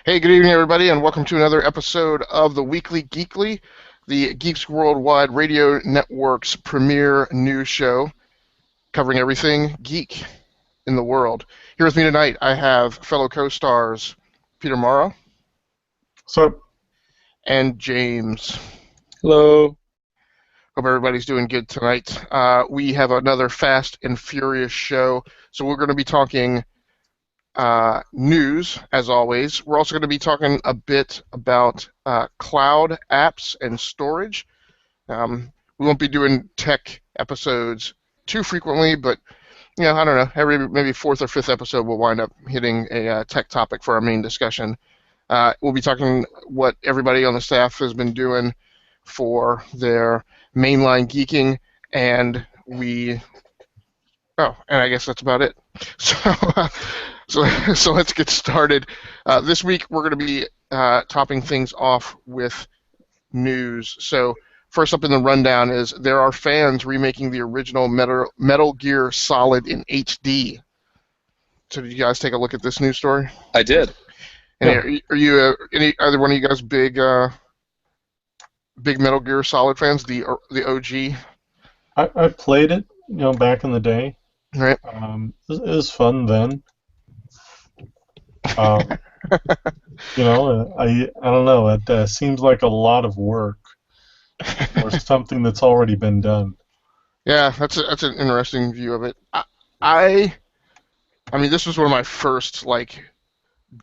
Hey, good evening, everybody, and welcome to another episode of the Weekly Geekly, the Geeks Worldwide Radio Network's premier news show covering everything geek in the world. Here with me tonight, I have fellow co-stars Peter Morrow So, and James. Hello. Hope everybody's doing good tonight. We have another fast and furious show, so we're going to be talking news, as always. We're also going to be talking a bit about cloud apps and storage. We won't be doing tech episodes too frequently, but I don't know. Every maybe fourth or fifth episode, we'll wind up hitting a tech topic for our main discussion. We'll be talking what everybody on the staff has been doing for their mainline geeking, and and I guess that's about it. So let's get started. This week we're going to be topping things off with news. So first up in the rundown is there are fans remaking the original Metal Gear Solid in HD. So did you guys take a look at this news story? I did. And are you either one of you guys big Metal Gear Solid fans? The OG. I played it, back in the day. Right. It was fun then. Um, I don't know. It seems like a lot of work for something that's already been done. Yeah, that's an interesting view of it. I mean, this was one of my first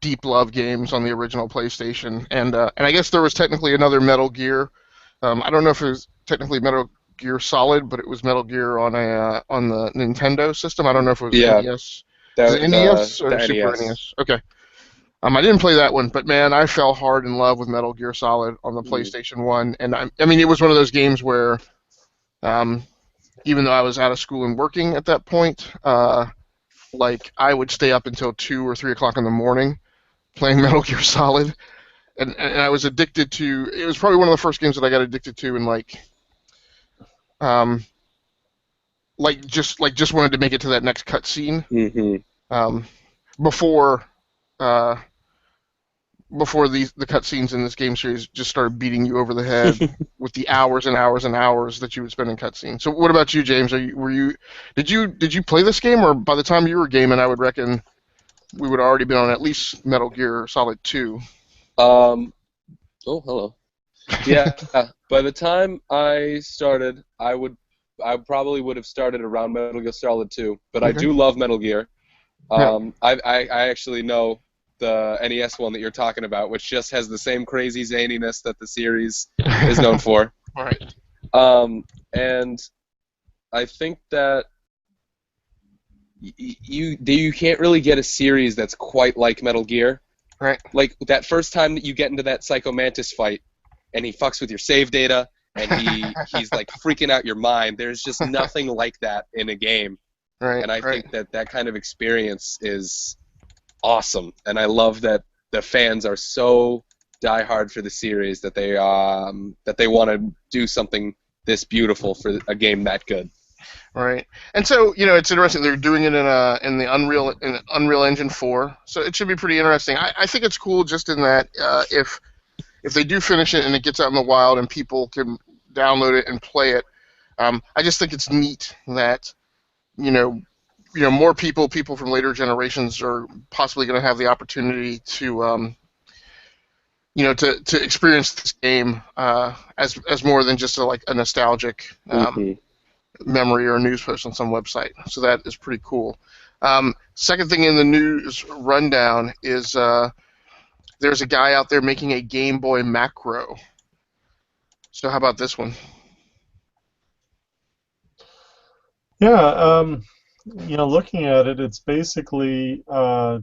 deep love games on the original PlayStation, and I guess there was technically another Metal Gear. I don't know if it was technically Metal Gear Solid, but it was Metal Gear on the Nintendo system. I don't know if it was NES. Was it NES or the Super NES. NES? Okay. I didn't play that one, but man, I fell hard in love with Metal Gear Solid on the PlayStation 1, and I mean, it was one of those games where, even though I was out of school and working at that point, I would stay up until 2 or 3 o'clock in the morning playing Metal Gear Solid, and I was addicted to. It was probably one of the first games that I got addicted to, and just wanted to make it to that next cutscene. Mm-hmm. Before the cutscenes in this game series just started beating you over the head with the hours and hours and hours that you would spend in cutscenes. So what about you, James? Did you play this game, or by the time you were gaming, I would reckon we would have already been on at least Metal Gear Solid 2. Oh, hello. Yeah. By the time I started, I probably would have started around Metal Gear Solid 2, but I do love Metal Gear. I actually know the NES one that you're talking about, which just has the same crazy zaniness that the series is known for. All right. And I think that you can't really get a series that's quite like Metal Gear. Right. Like that first time that you get into that Psycho Mantis fight, and he fucks with your save data, and he's like freaking out your mind. There's just nothing like that in a game. Right. And I think that kind of experience is awesome, and I love that the fans are so diehard for the series that they want to do something this beautiful for a game that good. Right. And so, it's interesting they're doing it in the Unreal Engine 4. So it should be pretty interesting. I think it's cool just in that if they do finish it and it gets out in the wild and people can download it and play it, I just think it's neat that more people from later generations are possibly going to have the opportunity to to experience this game as more than just a nostalgic memory or news post on some website. So that is pretty cool. Second thing in the news rundown is there's a guy out there making a Game Boy macro. So how about this one? Yeah, looking at it, it's basically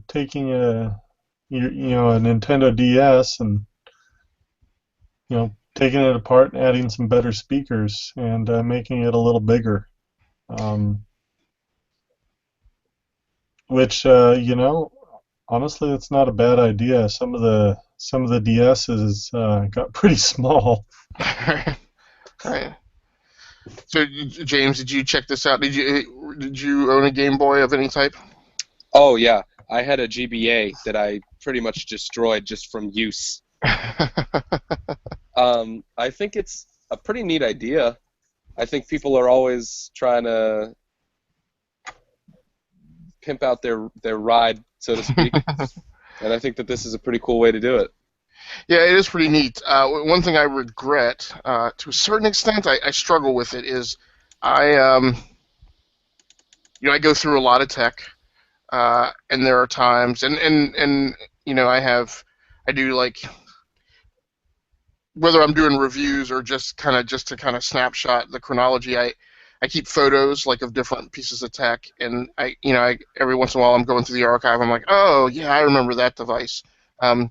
taking a Nintendo DS and taking it apart and adding some better speakers and making it a little bigger. Which honestly, it's not a bad idea. Some of the DSs got pretty small. Right. So, James, did you check this out? Did you own a Game Boy of any type? Oh yeah, I had a GBA that I pretty much destroyed just from use. I think it's a pretty neat idea. I think people are always trying to pimp out their ride, so to speak, and I think that this is a pretty cool way to do it. Yeah, it is pretty neat. One thing I regret, to a certain extent, I struggle with it, is I I go through a lot of tech, and there are times, and I do like, whether I'm doing reviews or just to kind of snapshot the chronology, I keep photos like of different pieces of tech, and I every once in a while I'm going through the archive. I'm like, oh yeah, I remember that device, but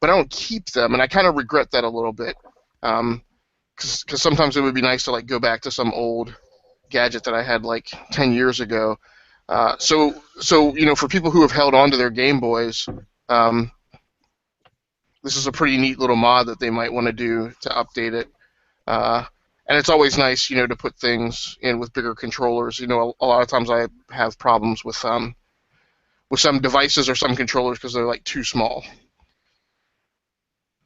I don't keep them, and I kind of regret that a little bit, because sometimes it would be nice to like go back to some old gadget that I had like 10 years ago. So for people who have held on to their Game Boys, this is a pretty neat little mod that they might want to do to update it. And it's always nice, to put things in with bigger controllers. A lot of times I have problems with some devices or some controllers because they're like too small.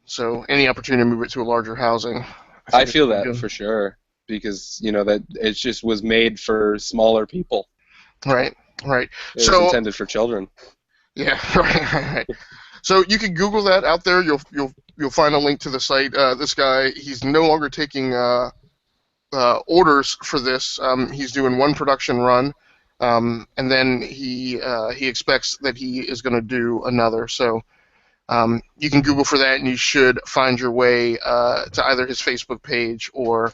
So any opportunity to move it to a larger housing, I feel that for sure, because that it just was made for smaller people. Right. It was intended for children. Yeah, right. So you can Google that out there. You'll find a link to the site. This guy, he's no longer taking orders for this. He's doing one production run, and then he expects that he is going to do another. So you can Google for that, and you should find your way to either his Facebook page or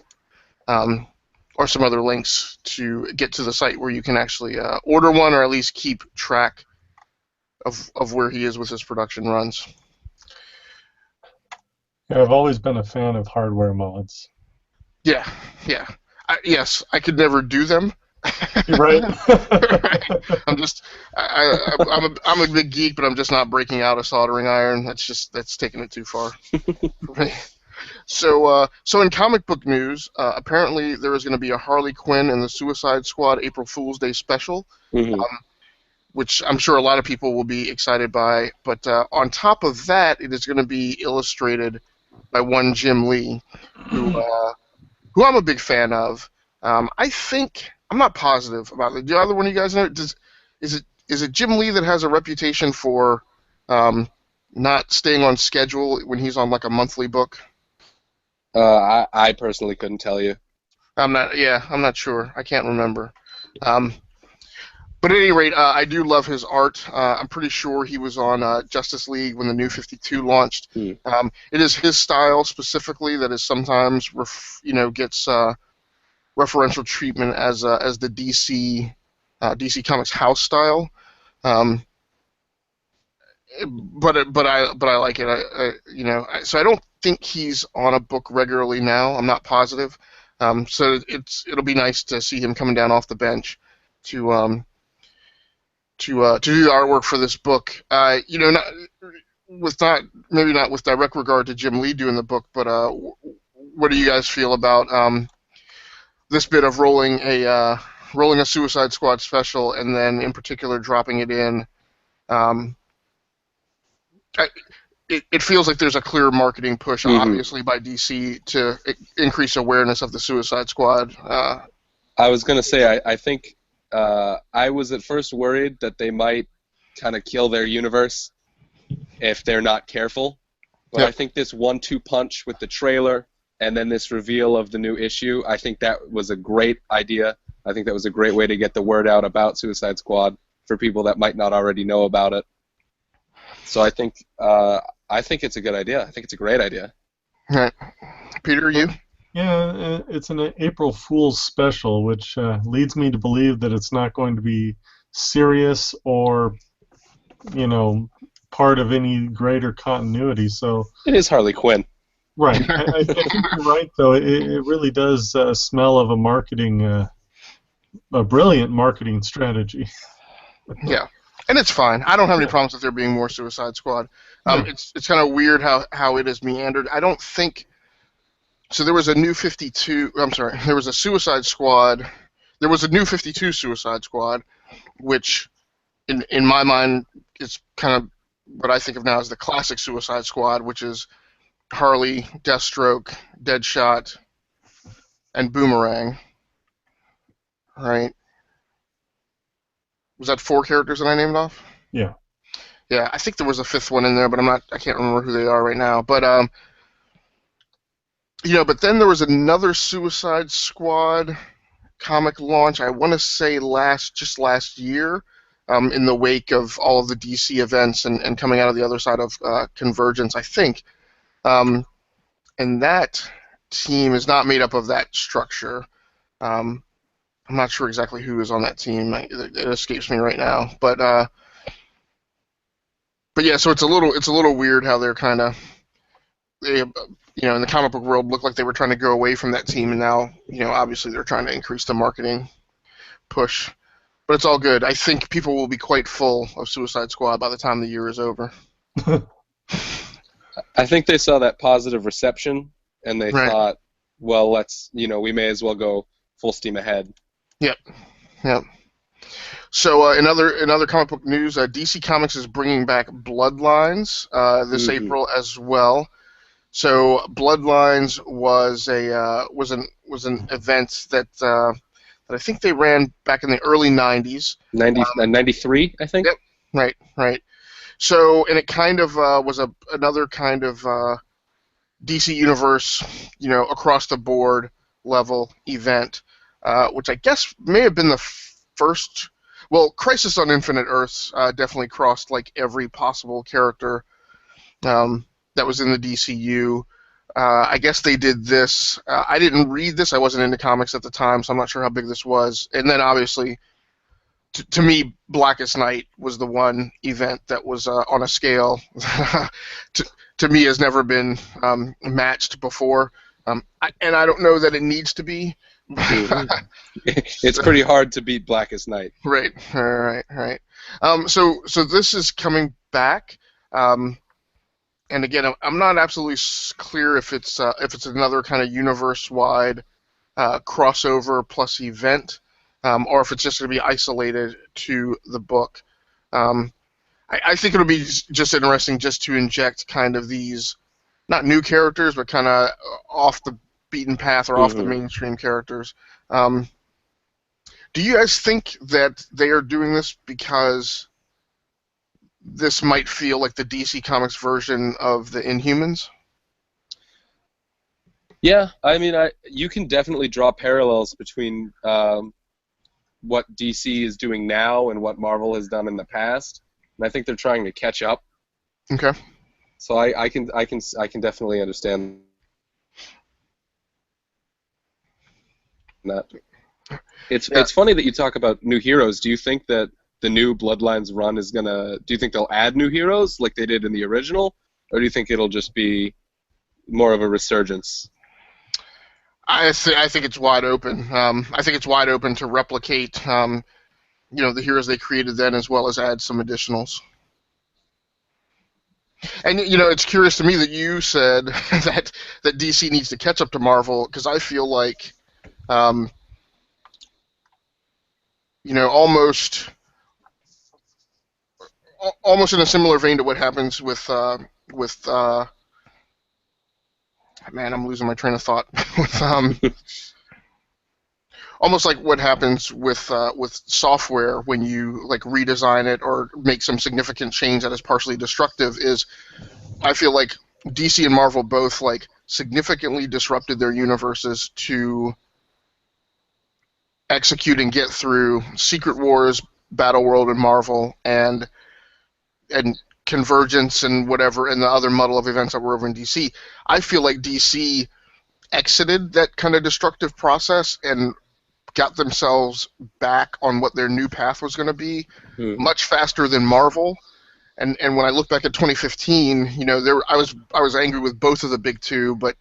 some other links to get to the site where you can actually order one, or at least keep track of where he is with his production runs. Yeah, I've always been a fan of hardware mods. Yeah. Yes, I could never do them. Right. I'm a big geek, but I'm just not breaking out a soldering iron. That's taking it too far for me. So in comic book news, apparently there is going to be a Harley Quinn and the Suicide Squad April Fool's Day special, which I'm sure a lot of people will be excited by. But on top of that, it is going to be illustrated by one Jim Lee, who I'm a big fan of. I think, I'm not positive about it. Do either one of you guys know? Is it Jim Lee that has a reputation for not staying on schedule when he's on like a monthly book? I personally couldn't tell you. I'm not sure. I can't remember. But at any rate, I do love his art. I'm pretty sure he was on Justice League when the New 52 launched. It is his style specifically that is sometimes gets referential treatment as the DC Comics house style. But I like it. So I don't think he's on a book regularly now. I'm not positive. So it'll be nice to see him coming down off the bench to do the artwork for this book. Maybe not with direct regard to Jim Lee doing the book, but what do you guys feel about this bit of rolling a Suicide Squad special, and then in particular dropping it in? It feels like there's a clear marketing push, obviously, by DC to increase awareness of the Suicide Squad. I was going to say, I think I was at first worried that they might kind of kill their universe if they're not careful. But Yep. I think this 1-2 punch with the trailer and then this reveal of the new issue, I think that was a great idea. I think that was a great way to get the word out about Suicide Squad for people that might not already know about it. So I think it's a good idea. I think it's a great idea. All right. Peter, you? Yeah, it's an April Fool's special, which leads me to believe that it's not going to be serious or, part of any greater continuity. So It is Harley Quinn. right, I think you're right. Though it really does smell of a brilliant marketing strategy. Yeah. And it's fine. I don't have any problems with there being more Suicide Squad. It's kind of weird how it has meandered. I don't think... So there was a new 52... I'm sorry. There was a Suicide Squad... There was a new 52 Suicide Squad, which, in my mind, is kind of what I think of now as the classic Suicide Squad, which is Harley, Deathstroke, Deadshot, and Boomerang. Right? Was that 4 characters that I named off? Yeah. Yeah, I think there was a 5th one in there, but I can't remember who they are right now. But but then there was another Suicide Squad comic launch. I want to say just last year, in the wake of all of the DC events and coming out of the other side of Convergence, I think. And that team is not made up of that structure. I'm not sure exactly who is on that team. It escapes me right now, but yeah. So it's a little weird how they're kind of in the comic book world looked like they were trying to go away from that team, and now obviously they're trying to increase the marketing push. But it's all good. I think people will be quite full of Suicide Squad by the time the year is over. I think they saw that positive reception, and they Right. thought, well, we may as well go full steam ahead. Yep. So in other comic book news, DC Comics is bringing back Bloodlines this April as well. So Bloodlines was an event that I think they ran back in the early 90s. 93, I think. Yep. Right. So, and it kind of was another kind of DC Universe, across the board level event, which I guess may have been the first. Well, Crisis on Infinite Earths definitely crossed like every possible character that was in the DCU. I guess they did this. I didn't read this. I wasn't into comics at the time, so I'm not sure how big this was. And then obviously, to me, Blackest Night was the one event that was on a scale to me has never been matched before. And I don't know that it needs to be. It's pretty hard to beat Blackest Night. Right. So this is coming back. And again, I'm not absolutely clear if it's another kind of universe-wide crossover plus event, or if it's just going to be isolated to the book. I think it'll be just interesting just to inject kind of these, not new characters, but kind of off the beaten path or off the mainstream characters. Do you guys think that they are doing this because this might feel like the DC Comics version of the Inhumans? Yeah, I mean, you can definitely draw parallels between what DC is doing now and what Marvel has done in the past, and I think they're trying to catch up. Okay. So I can definitely understand that. It's funny that you talk about new heroes. Do you think that the new Bloodlines run is gonna? Do you think they'll add new heroes like they did in the original, or do you think it'll just be more of a resurgence? I think it's wide open. I think it's wide open to replicate, the heroes they created then, as well as add some additionals. And it's curious to me that you said that DC needs to catch up to Marvel, because I feel like, almost in a similar vein to what happens with man, I'm losing my train of thought. With almost like what happens with software when you like redesign it or make some significant change that is partially destructive. Is I feel like DC and Marvel both like significantly disrupted their universes to execute and get through Secret Wars, Battle World, and Marvel, and Convergence and whatever, and the other muddle of events that were over in DC. I feel like DC exited that kind of destructive process and got themselves back on what their new path was going to be much faster than Marvel. And when I look back at 2015, I was angry with both of the big two, but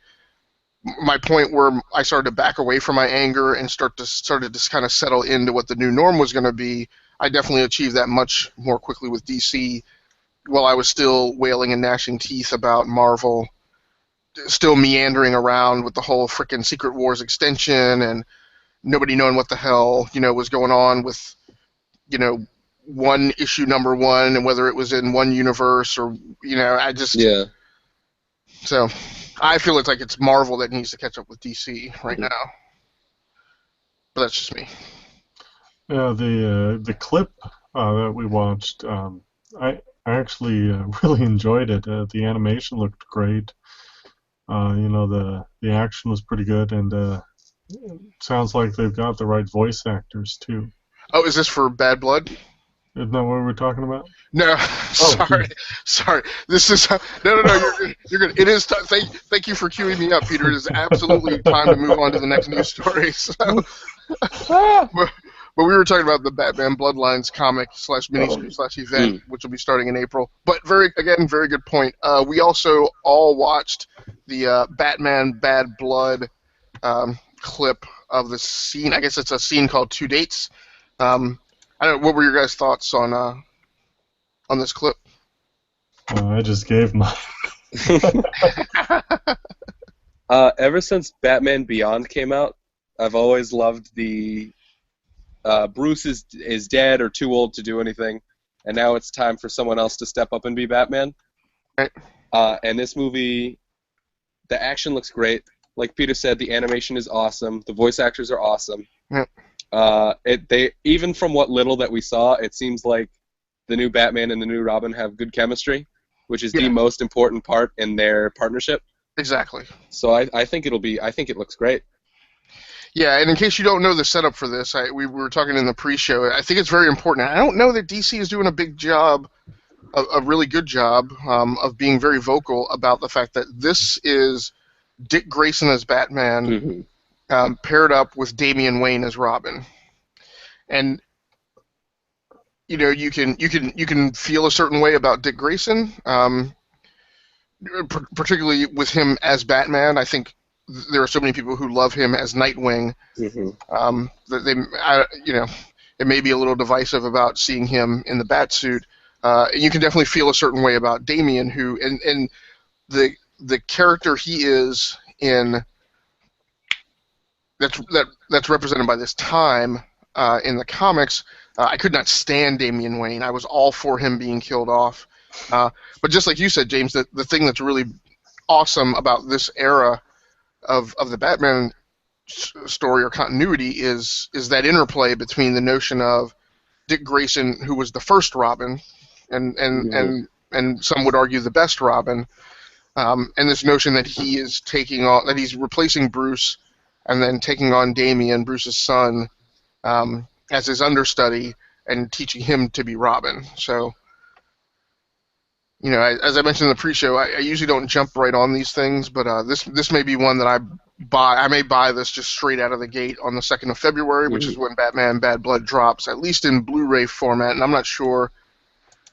my point where I started to back away from my anger and started to kind of settle into what the new norm was going to be, I definitely achieved that much more quickly with DC, while I was still wailing and gnashing teeth about Marvel, still meandering around with the whole frickin' Secret Wars extension and nobody knowing what the hell, was going on with, one issue number one, and whether it was in one universe or I just Yeah. so I feel it's like it's Marvel that needs to catch up with DC right now. But that's just me. Yeah, the clip that we watched, I actually really enjoyed it. The animation looked great. The action was pretty good, and sounds like they've got the right voice actors too. Oh, is this for Bad Blood? Isn't that what we're talking about? No, sorry, geez. sorry. This is no. You're good. It is. Thank you for queuing me up, Peter. It is absolutely time to move on to the next news story. So, but we were talking about the Batman Bloodlines comic / miniseries / event, which will be starting in April. But very good point. We also all watched the Batman Bad Blood clip of the scene. I guess it's a scene called Two Dates. I don't know. What were your guys' thoughts on this clip? I just gave mine. Ever since Batman Beyond came out, I've always loved the Bruce is dead or too old to do anything, and now it's time for someone else to step up and be Batman. Right. And this movie, the action looks great. Like Peter said, the animation is awesome. The voice actors are awesome. Yep. They even from what little that we saw, it seems like the new Batman and the new Robin have good chemistry, which is the most important part in their partnership. Exactly. So I think it looks great. Yeah, and in case you don't know the setup for this, we were talking in the pre-show. I think it's very important. I don't know that DC is doing a big job, a really good job, of being very vocal about the fact that this is Dick Grayson as Batman, paired up with Damian Wayne as Robin, and you can feel a certain way about Dick Grayson, particularly with him as Batman. I think there are so many people who love him as Nightwing. That it may be a little divisive about seeing him in the Batsuit. You can definitely feel a certain way about Damian, who and the character he is in that's represented by this time in the comics. I could not stand Damian Wayne. I was all for him being killed off. But just like you said, James, the thing that's really awesome about this era of the Batman story or continuity is that interplay between the notion of Dick Grayson, who was the first Robin, and some would argue the best Robin, and this notion that he is that he's replacing Bruce, and then taking on Damian, Bruce's son, as his understudy and teaching him to be Robin. So, as I mentioned in the pre-show, I usually don't jump right on these things, but this may be one that I buy. I may buy this just straight out of the gate on the 2nd of February, which is when Batman Bad Blood drops, at least in Blu-ray format, and I'm not sure.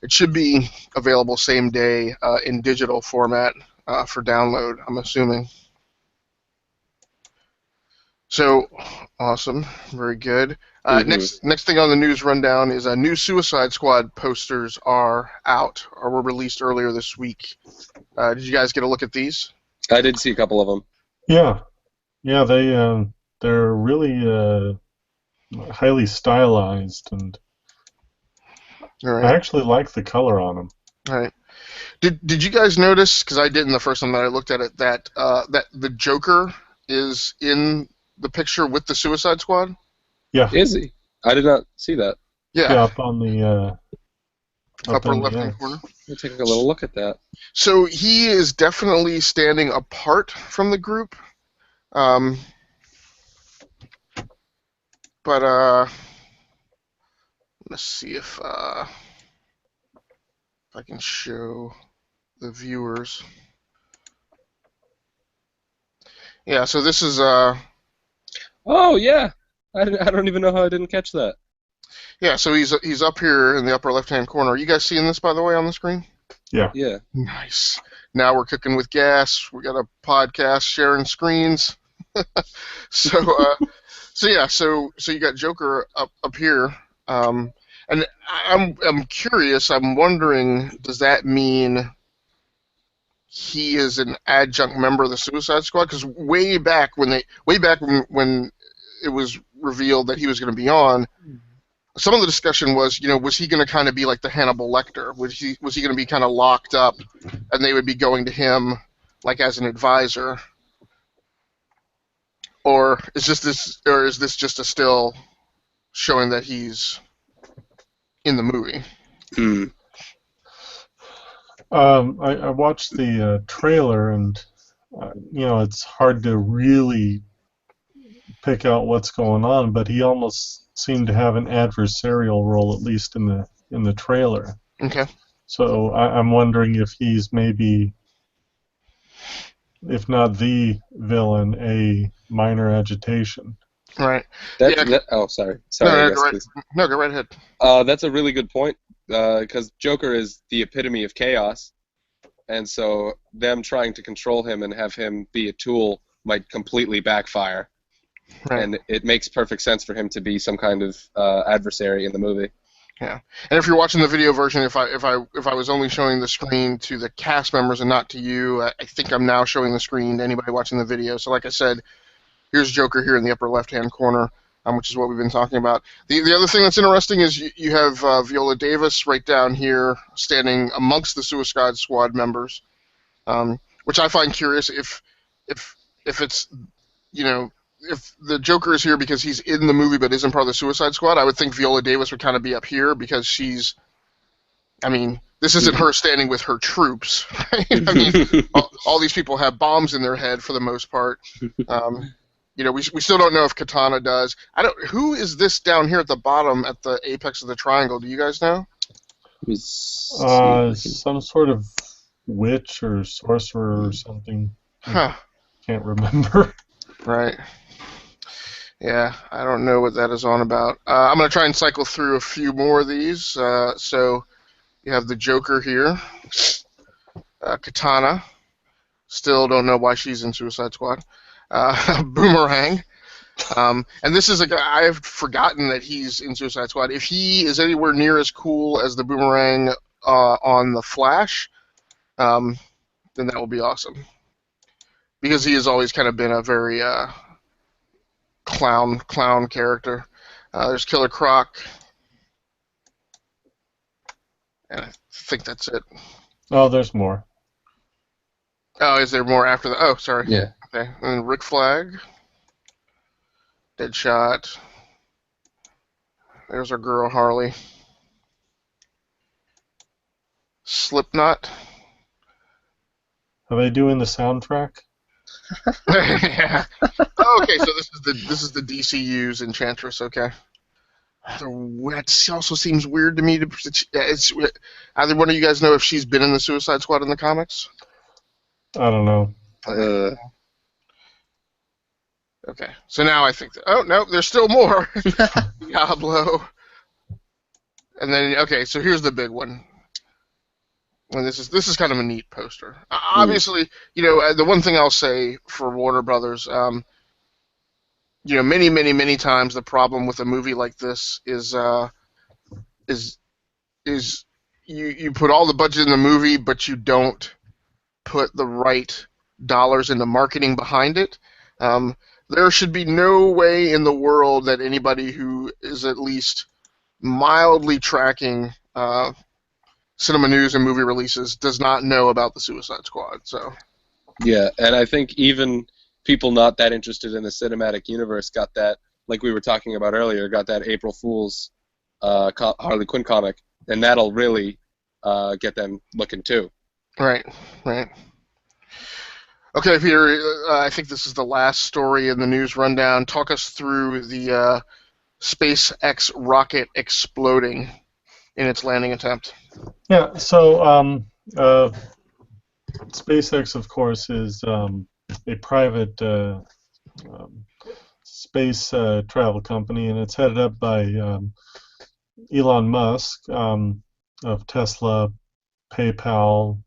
It should be available same day in digital format for download, I'm assuming. So, awesome. Very good. Next thing on the news rundown is new Suicide Squad posters are out, or were released earlier this week. Did you guys get a look at these? I did see a couple of them. Yeah, they're really highly stylized, and All right. I actually like the color on them. All right. Did you guys notice, because I didn't the first time that I looked at it, that the Joker is in the picture with the Suicide Squad? Yeah. Is he? I did not see that. Yeah. Up on the upper left-hand corner. We'll take a little look at that. So he is definitely standing apart from the group. But let's see if I can show the viewers. Yeah, so this is Oh yeah, I don't even know how I didn't catch that. Yeah, so he's up here in the upper left-hand corner. Are you guys seeing this, by the way, on the screen? Yeah. Yeah. Nice. Now we're cooking with gas. We got a podcast sharing screens. So you got Joker up here, and I'm curious. I'm wondering, does that mean he is an adjunct member of the Suicide Squad? Because way back when it was revealed that he was going to be on, some of the discussion was, was he going to kind of be like the Hannibal Lecter? Was he going to be kind of locked up, and they would be going to him like as an advisor, or is this just a still showing that he's in the movie? Hmm. I watched the trailer, and it's hard to really pick out what's going on, but he almost seemed to have an adversarial role, at least in the trailer. Okay. So I'm wondering if he's maybe, if not the villain, a minor agitation. Right. That's Yeah. that. Oh, sorry. No, Sorry. I no, guess. go right. Please. No, go right ahead. That's a really good point. Because Joker is the epitome of chaos, and so them trying to control him and have him be a tool might completely backfire. Right. And it makes perfect sense for him to be some kind of adversary in the movie. Yeah. And if you're watching the video version, if I was only showing the screen to the cast members and not to you, I think I'm now showing the screen to anybody watching the video. So like I said, here's Joker here in the upper left-hand corner, which is what we've been talking about. The other thing that's interesting is you have Viola Davis right down here standing amongst the Suicide Squad members, which I find curious if it's, if the Joker is here because he's in the movie but isn't part of the Suicide Squad. I would think Viola Davis would kind of be up here because she's, this isn't her standing with her troops, right? All these people have bombs in their head for the most part. We still don't know if Katana does. Who is this down here at the bottom at the apex of the triangle? Do you guys know? Some sort of witch or sorcerer or something. Huh. Can't remember. Right. Yeah, I don't know what that is on about. I'm going to try and cycle through a few more of these. So you have the Joker here. Katana. Still don't know why she's in Suicide Squad. Boomerang. And this is a guy, I've forgotten that he's in Suicide Squad. If he is anywhere near as cool as the Boomerang on The Flash, then that will be awesome. Because he has always kind of been a very clown character. There's Killer Croc. And I think that's it. Oh, there's more. Oh, is there more after that? Oh, sorry. Yeah. Okay. And then Rick Flag. Deadshot. There's our girl Harley. Slipknot. Are they doing the soundtrack? Yeah. Oh, okay, so this is the DCU's Enchantress. Okay. That also seems weird to me. It's either one of you guys know if she's been in the Suicide Squad in the comics? I don't know. Okay, so now I think oh no, there's still more. Diablo. And then okay, so here's the big one. And this is kind of a neat poster. Obviously, the one thing I'll say for Warner Brothers, many times the problem with a movie like this is you put all the budget in the movie, but you don't put the right dollars into marketing behind it. There should be no way in the world that anybody who is at least mildly tracking cinema news and movie releases does not know about the Suicide Squad. So yeah, and I think even people not that interested in the cinematic universe got that, like we were talking about earlier, got that April Fool's Harley Quinn comic, and that'll really get them looking too. Right. Okay, Peter, I think this is the last story in the news rundown. Talk us through the SpaceX rocket exploding in its landing attempt. Yeah, so SpaceX, of course, is a private space travel company, and it's headed up by Elon Musk of Tesla, PayPal,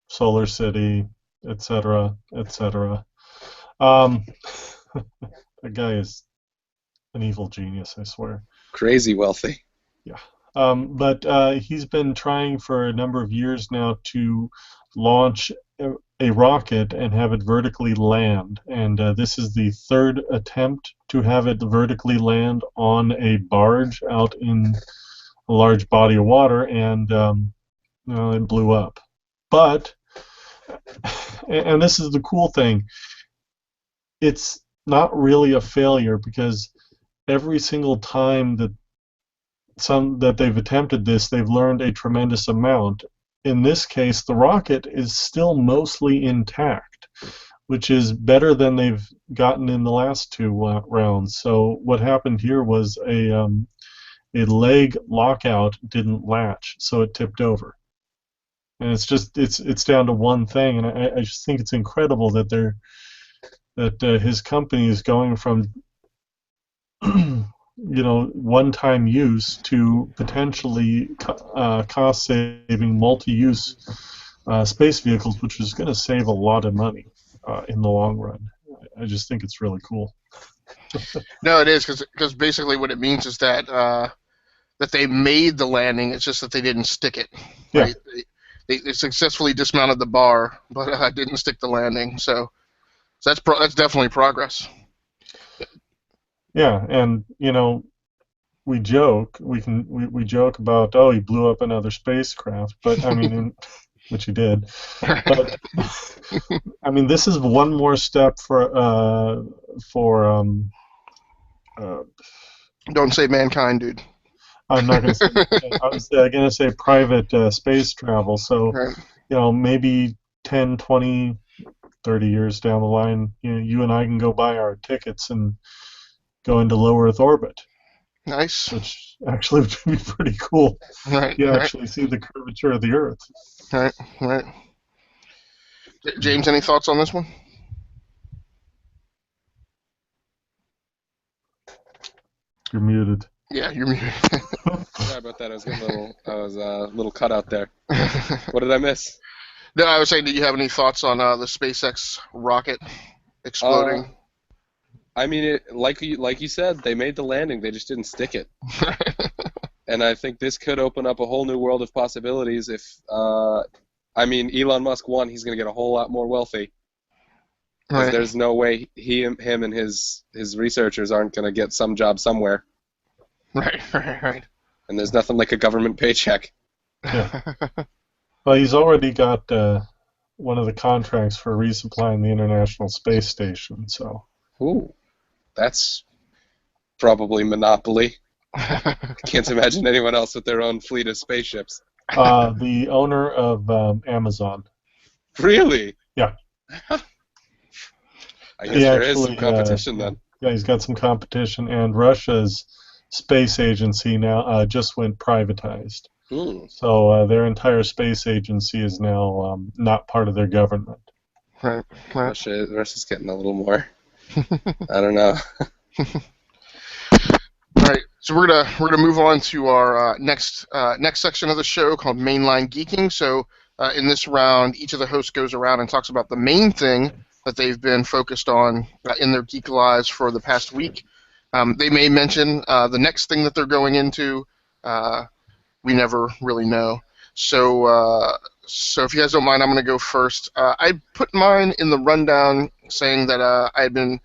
Solar City, etc., etc. That guy is an evil genius, I swear. Crazy wealthy. Yeah. But he's been trying for a number of years now to launch a rocket and have it vertically land. And this is the third attempt to have it vertically land on a barge out in a large body of water, and it blew up. But, and this is the cool thing, it's not really a failure because every single time that they've attempted this, they've learned a tremendous amount. In this case, the rocket is still mostly intact, which is better than they've gotten in the last two rounds. So what happened here was a leg lockout didn't latch, so it tipped over. And it's down to one thing, and I just think it's incredible that his company is going from one-time use to potentially cost-saving multi-use space vehicles, which is going to save a lot of money in the long run. I just think it's really cool. No, it is because basically what it means is that that they made the landing. It's just that they didn't stick it. Right? Yeah. They successfully dismounted the bar, but didn't stick the landing. So that's definitely progress. Yeah, and we joke we joke about, oh, he blew up another spacecraft, but I mean, which he did. But I mean, this is one more step for Don't say mankind, dude. I'm not going to say. I was going to say private space travel. So Right. maybe 10, 20, 30 years down the line, you and I can go buy our tickets and go into low Earth orbit. Nice. Which actually would be pretty cool. Right. You Right. actually see the curvature of the Earth. Right. Right. James, any thoughts on this one? You're muted. Yeah, you're muted. Sorry about that. I was a little cut out there. What did I miss? No, I was saying, do you have any thoughts on the SpaceX rocket exploding? I mean, like you said, they made the landing. They just didn't stick it. And I think this could open up a whole new world of possibilities. If Elon Musk, one, he's going to get a whole lot more wealthy. Because Right. there's no way him and his researchers aren't going to get some job somewhere. Right. Right. And there's nothing like a government paycheck. Yeah. Well, he's already got one of the contracts for resupplying the International Space Station. So. Ooh, that's probably monopoly. Can't imagine anyone else with their own fleet of spaceships. The owner of Amazon. Really? Yeah. I guess there is some competition then. Yeah, he's got some competition, and Russia's space agency now just went privatized. So their entire space agency is now not part of their government. Right. Russia's getting a little more. I don't know. All right, so we're gonna move on to our next section of the show called Mainline Geeking. So in this round, each of the hosts goes around and talks about the main thing that they've been focused on in their geek lives for the past week. They may mention the next thing that they're going into. We never really know. So if you guys don't mind, I'm going to go first. I put mine in the rundown saying that I had been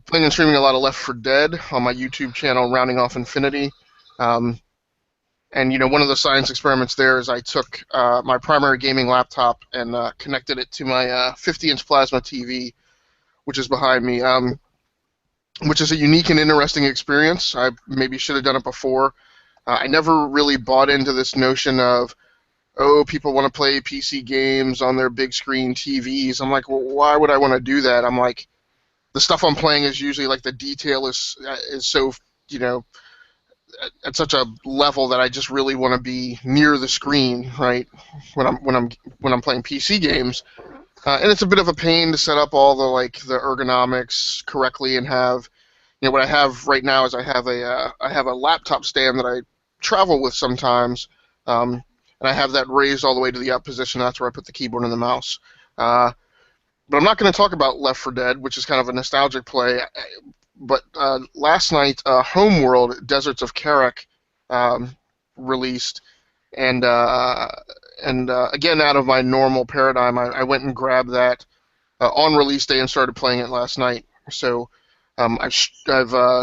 playing and streaming a lot of Left 4 Dead on my YouTube channel, Rounding Off Infinity. And, one of the science experiments there is I took my primary gaming laptop and connected it to my 50-inch plasma TV, which is behind me, which is a unique and interesting experience. I maybe should have done it before. I never really bought into this notion of, people want to play PC games on their big screen TVs. I'm like, well, why would I want to do that? I'm like, the stuff I'm playing is usually like the detail is so, at such a level that I just really want to be near the screen, right? When I'm playing PC games, and it's a bit of a pain to set up all the ergonomics correctly and have. What I have right now is I have a laptop stand that I travel with sometimes, and I have that raised all the way to the up position. That's where I put the keyboard and the mouse. But I'm not going to talk about Left 4 Dead, which is kind of a nostalgic play. But last night, Homeworld: Deserts of Karak released, and again, out of my normal paradigm, I went and grabbed that on release day and started playing it last night. So I've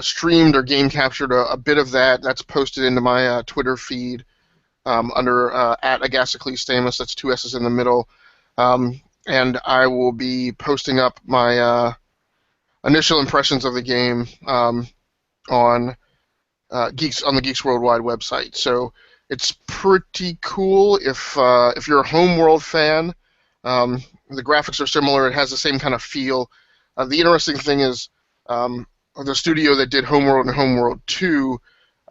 streamed or game captured a bit of that. That's posted into my Twitter feed under at Agasicles That's two S's in the middle. And I will be posting up my initial impressions of the game on the Geeks Worldwide website. So it's pretty cool if you're a Homeworld fan. The graphics are similar. It has the same kind of feel. The interesting thing is the studio that did Homeworld and Homeworld 2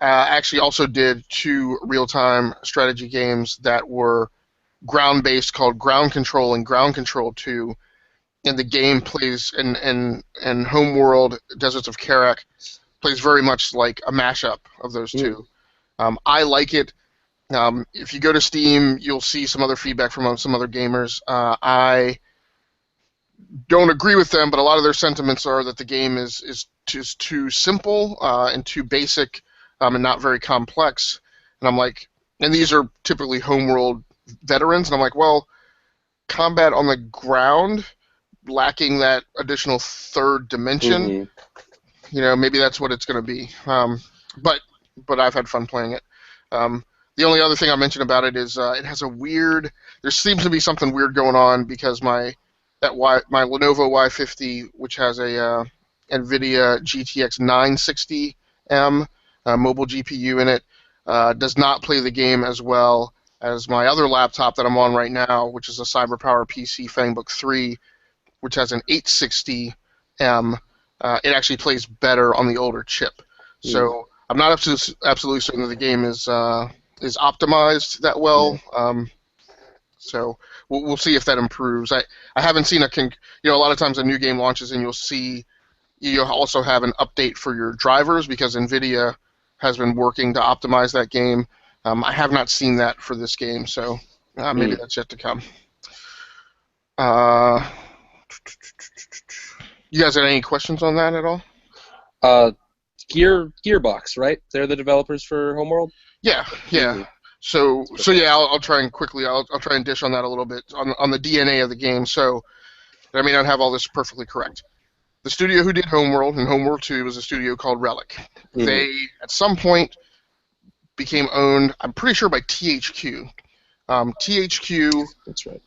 actually also did two real-time strategy games that were ground-based called Ground Control and Ground Control 2. And the game plays in Homeworld, Deserts of Karak, plays very much like a mashup of those two. I like it. If you go to Steam, you'll see some other feedback from some other gamers. I don't agree with them, but a lot of their sentiments are that the game is just too simple and too basic and not very complex. And I'm like, and these are typically Homeworld veterans, and I'm like, well, combat on the ground, lacking that additional third dimension, maybe that's what it's going to be. But I've had fun playing it. The only other thing I mentioned about it is it has a weird. There seems to be something weird going on because my Lenovo Y50, which has a NVIDIA GTX 960M mobile GPU in it, does not play the game as well as my other laptop that I'm on right now, which is a CyberPower PC FangBook 3, which has an 860M. It actually plays better on the older chip. So I'm not absolutely certain that the game is optimized that well. So we'll see if that improves. I haven't seen a lot of times a new game launches and you'll also have an update for your drivers because NVIDIA has been working to optimize that game. I have not seen that for this game, so maybe that's yet to come. You guys have any questions on that at all? Gearbox, right? They're the developers for Homeworld? Yeah. So yeah, I'll try and quickly. I'll try and dish on that a little bit on the DNA of the game. So I may not have all this perfectly correct. The studio who did Homeworld and Homeworld 2 was a studio called Relic. They at some point became owned, I'm pretty sure, by THQ. THQ That's right.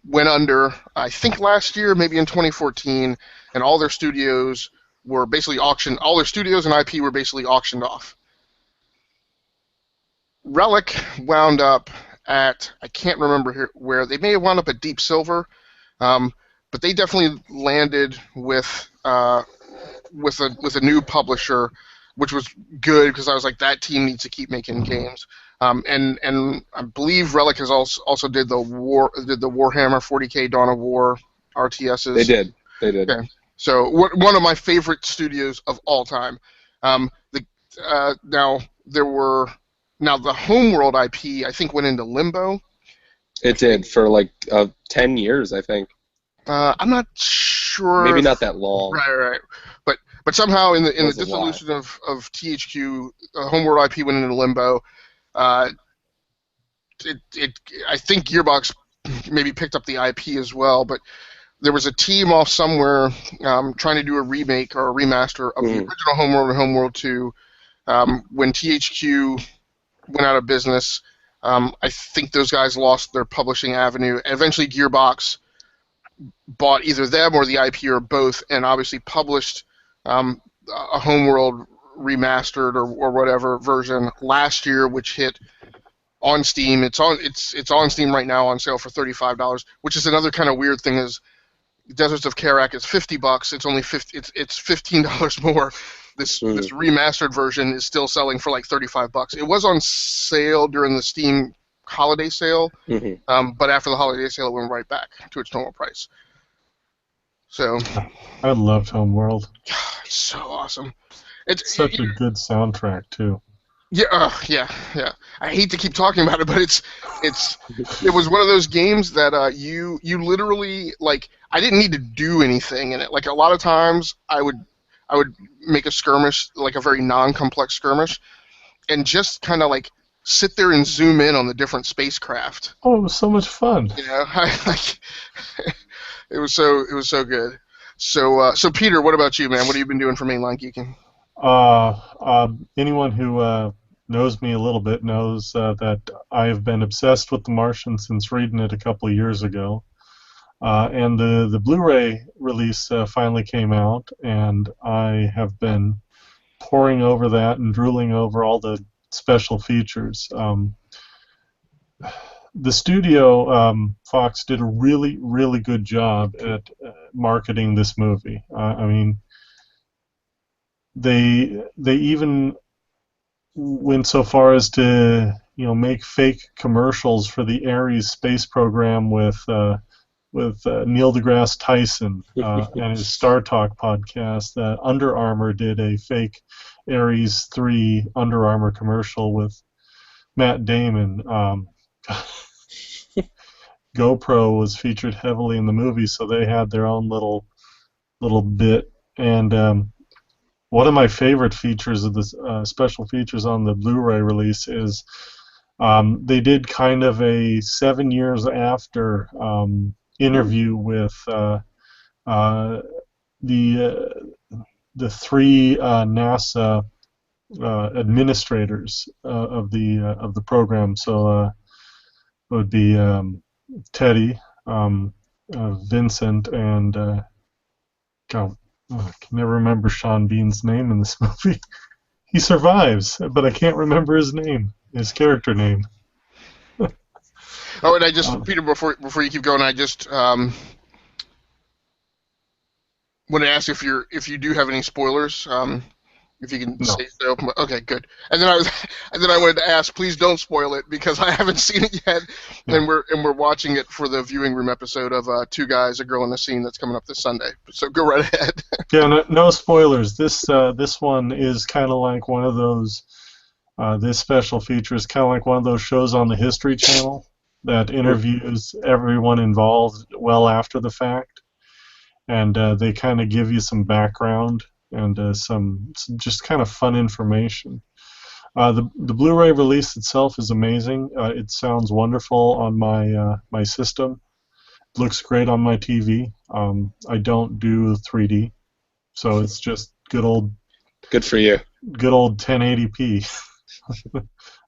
Went under, I think last year, maybe in 2014, and all their studios were basically auctioned. All their studios and IP were basically auctioned off. Relic wound up at, I can't remember where, they may have wound up at Deep Silver, but they definitely landed with a new publisher, which was good because I was like, that team needs to keep making games. And I believe Relic has also did the Warhammer 40K Dawn of War RTSs. They did. Okay. So one of my favorite studios of all time. Now the Homeworld IP I think went into limbo. It did for like 10 years, I think. I'm not sure. Maybe not that long. Right. But somehow in the dissolution of THQ, Homeworld IP went into limbo. I think Gearbox maybe picked up the IP as well, but there was a team off somewhere trying to do a remake or a remaster of the original Homeworld and Homeworld 2. When THQ went out of business, I think those guys lost their publishing avenue, and eventually Gearbox bought either them or the IP or both, and obviously published a Homeworld remastered or whatever version last year, which hit on Steam. It's on Steam right now on sale for $35, which is another kind of weird thing. Is Deserts of Karak is $50. It's only it's $15 more. This remastered version is still selling for like $35. It was on sale during the Steam holiday sale, but after the holiday sale, it went right back to its normal price. So I loved Homeworld. It's so awesome. It's such a good soundtrack too. Yeah. I hate to keep talking about it, but it was one of those games that you literally, like, I didn't need to do anything in it. Like, a lot of times I would make a skirmish, like a very non-complex skirmish, and just kind of like sit there and zoom in on the different spacecraft. Oh, it was so much fun. You know, it was so good. So Peter, what about you, man? What have you been doing for mainline geeking? Anyone who knows me a little bit knows that I have been obsessed with The Martian since reading it a couple of years ago. And the Blu-ray release finally came out, and I have been poring over that and drooling over all the special features. The studio, Fox, did a really, really good job at marketing this movie. I mean, they even went so far as to make fake commercials for the Ares space program with Neil deGrasse Tyson and his Star Talk podcast. Under Armour did a fake Ares 3 Under Armour commercial with Matt Damon. GoPro was featured heavily in the movie, so they had their own little bit. And one of my favorite features of the special features on the Blu-ray release is they did kind of a 7 years after interview with the three NASA administrators of the program. So it would be Teddy, Vincent, and God, I can never remember Sean Bean's name in this movie. He survives, but I can't remember his name, his character name. Oh, and I just, Peter, before you keep going, I just want to ask if you do have any spoilers. If you can say so. Okay, good. And then I wanted to ask, please don't spoil it because I haven't seen it yet, and we're watching it for the viewing room episode of Two Guys, a Girl, and a Scene that's coming up this Sunday. So go right ahead. Yeah, no spoilers. This one is kind of like one of those. This special feature is kind of like one of those shows on the History Channel that interviews everyone involved well after the fact, and they kind of give you some background and some just kind of fun information. The Blu-ray release itself is amazing. It sounds wonderful on my system. It looks great on my TV. I don't do 3D, so it's just Good for you. Good old 1080p.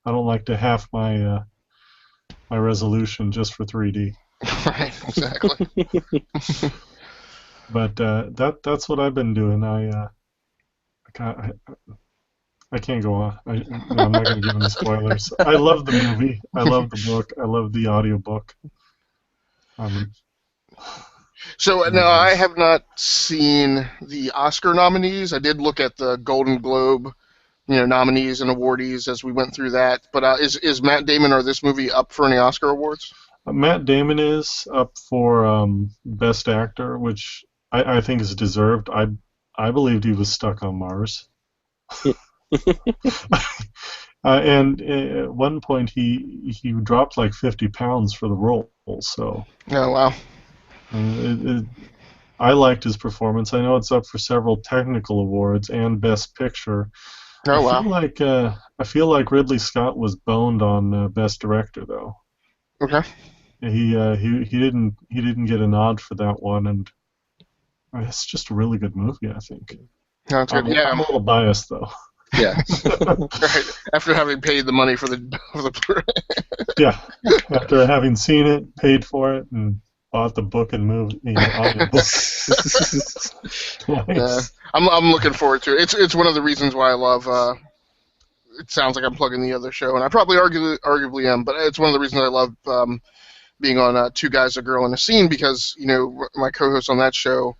I don't like to half my my resolution just for 3D. Right, exactly. But that's what I've been doing. I can't go on. I'm not going to give any spoilers. I love the movie. I love the book. I love the audiobook. So now I have not seen the Oscar nominees. I did look at the Golden Globe, nominees and awardees as we went through that. But is Matt Damon or this movie up for any Oscar awards? Matt Damon is up for Best Actor, which I think is deserved. I believed he was stuck on Mars. And at one point he dropped like 50 pounds for the role. So. Oh wow. I liked his performance. I know it's up for several technical awards and Best Picture. Oh wow. I feel like Ridley Scott was boned on Best Director though. Okay. He didn't get a nod for that one, and it's just a really good movie, I think. That's good. Yeah, I'm a little biased though. Yeah. Right. After having paid the money for the Yeah. After having seen it, paid for it, and bought the book and movie audiobook. Twice. I'm looking forward to it. It's one of the reasons why I love. It sounds like I'm plugging the other show, and I probably arguably am, but it's one of the reasons I love being on Two Guys, a Girl, and a Scene because my co-host on that show,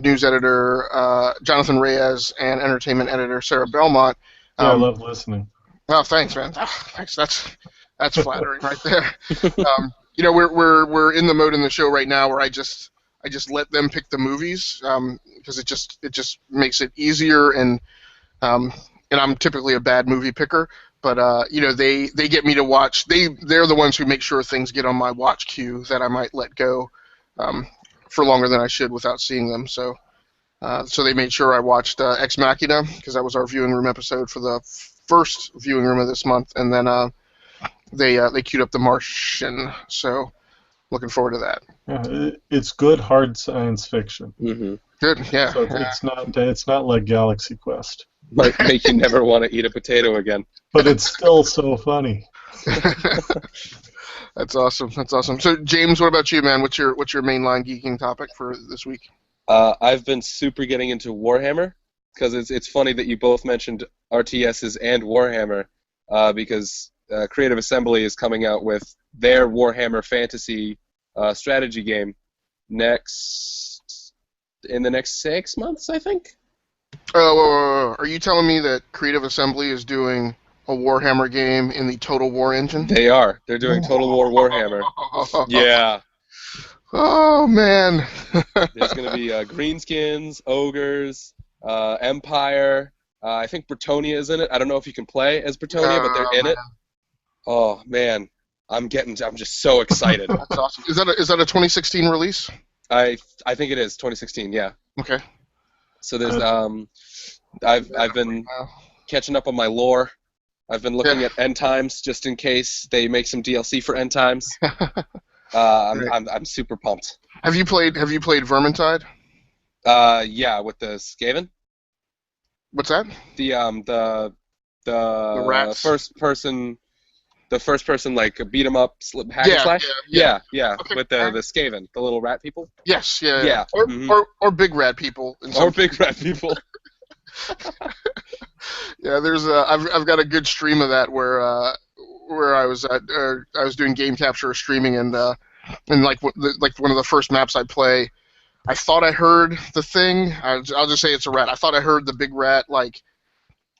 news editor Jonathan Reyes and entertainment editor Sarah Belmont. I love listening. Oh, thanks, man. Oh, thanks. That's flattering right there. We're in the mode in the show right now where I just let them pick the movies because it just makes it easier and I'm typically a bad movie picker, but they get me to watch. They're the ones who make sure things get on my watch queue that I might let go for longer than I should without seeing them. So they made sure I watched Ex Machina because that was our viewing room episode for the first viewing room of this month, and then they queued up The Martian. So looking forward to that. Yeah, it's good hard science fiction. Mm-hmm. Good, yeah. So Yeah. it's not like Galaxy Quest, Might make you never want to eat a potato again. but it's still so funny. That's awesome. That's awesome. So James, what about you, man? What's your mainline geeking topic for this week? I've been super getting into Warhammer because it's funny that you both mentioned RTSs and Warhammer because Creative Assembly is coming out with their Warhammer Fantasy strategy game in the next 6 months, I think. Oh, are you telling me that Creative Assembly is doing a Warhammer game in the Total War engine? They are. They're doing Total War Warhammer. Yeah. Oh man. There's going to be greenskins, ogres, Empire. I think Bretonia is in it. I don't know if you can play as Bretonia, but they're in it. Oh man, I'm just so excited. That's awesome. Is that a 2016 release? I think it is 2016. Yeah. Okay. So there's I've been catching up on my lore. I've been looking at End Times just in case they make some DLC for End Times. I'm super pumped. Have you played Vermintide? Yeah, with the Skaven. What's that? The rats? first person like beat 'em up hack and slash. Yeah. Okay. With the Skaven, the little rat people. Yes, yeah. Yeah. Or big rat people. Or big rat people. Yeah, there's I've got a good stream of that where I was doing game capture or streaming and like one of the first maps I play, I thought I heard the thing. I'll just say it's a rat. I thought I heard the big rat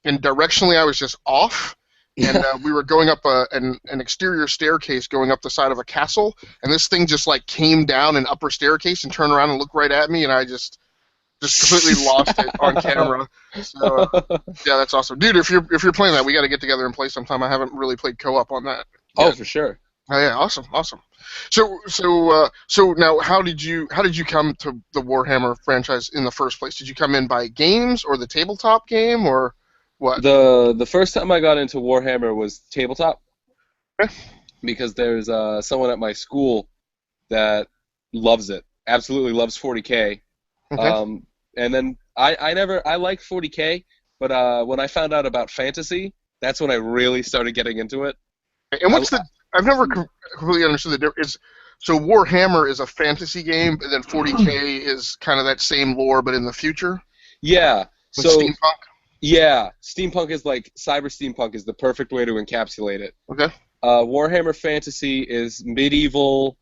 and directionally I was just off. And we were going up an exterior staircase going up the side of a castle, and this thing just came down an upper staircase and turned around and looked right at me, and I just completely lost it on camera. So yeah, that's awesome, dude. If you're playing that, we got to get together and play sometime. I haven't really played co-op on that. Oh, for sure. Oh yeah, awesome. So now, how did you come to the Warhammer franchise in the first place? Did you come in by games or the tabletop game or what? The first time I got into Warhammer was tabletop. Okay. Because there's someone at my school that loves it, absolutely loves 40K. Okay. And then I like 40K, but when I found out about fantasy, that's when I really started getting into it. And I've never completely understood the difference. So Warhammer is a fantasy game, and then 40K is kind of that same lore, but in the future? Yeah. With steampunk? Yeah. Steampunk is cyber steampunk is the perfect way to encapsulate it. Okay. Warhammer Fantasy is medieval,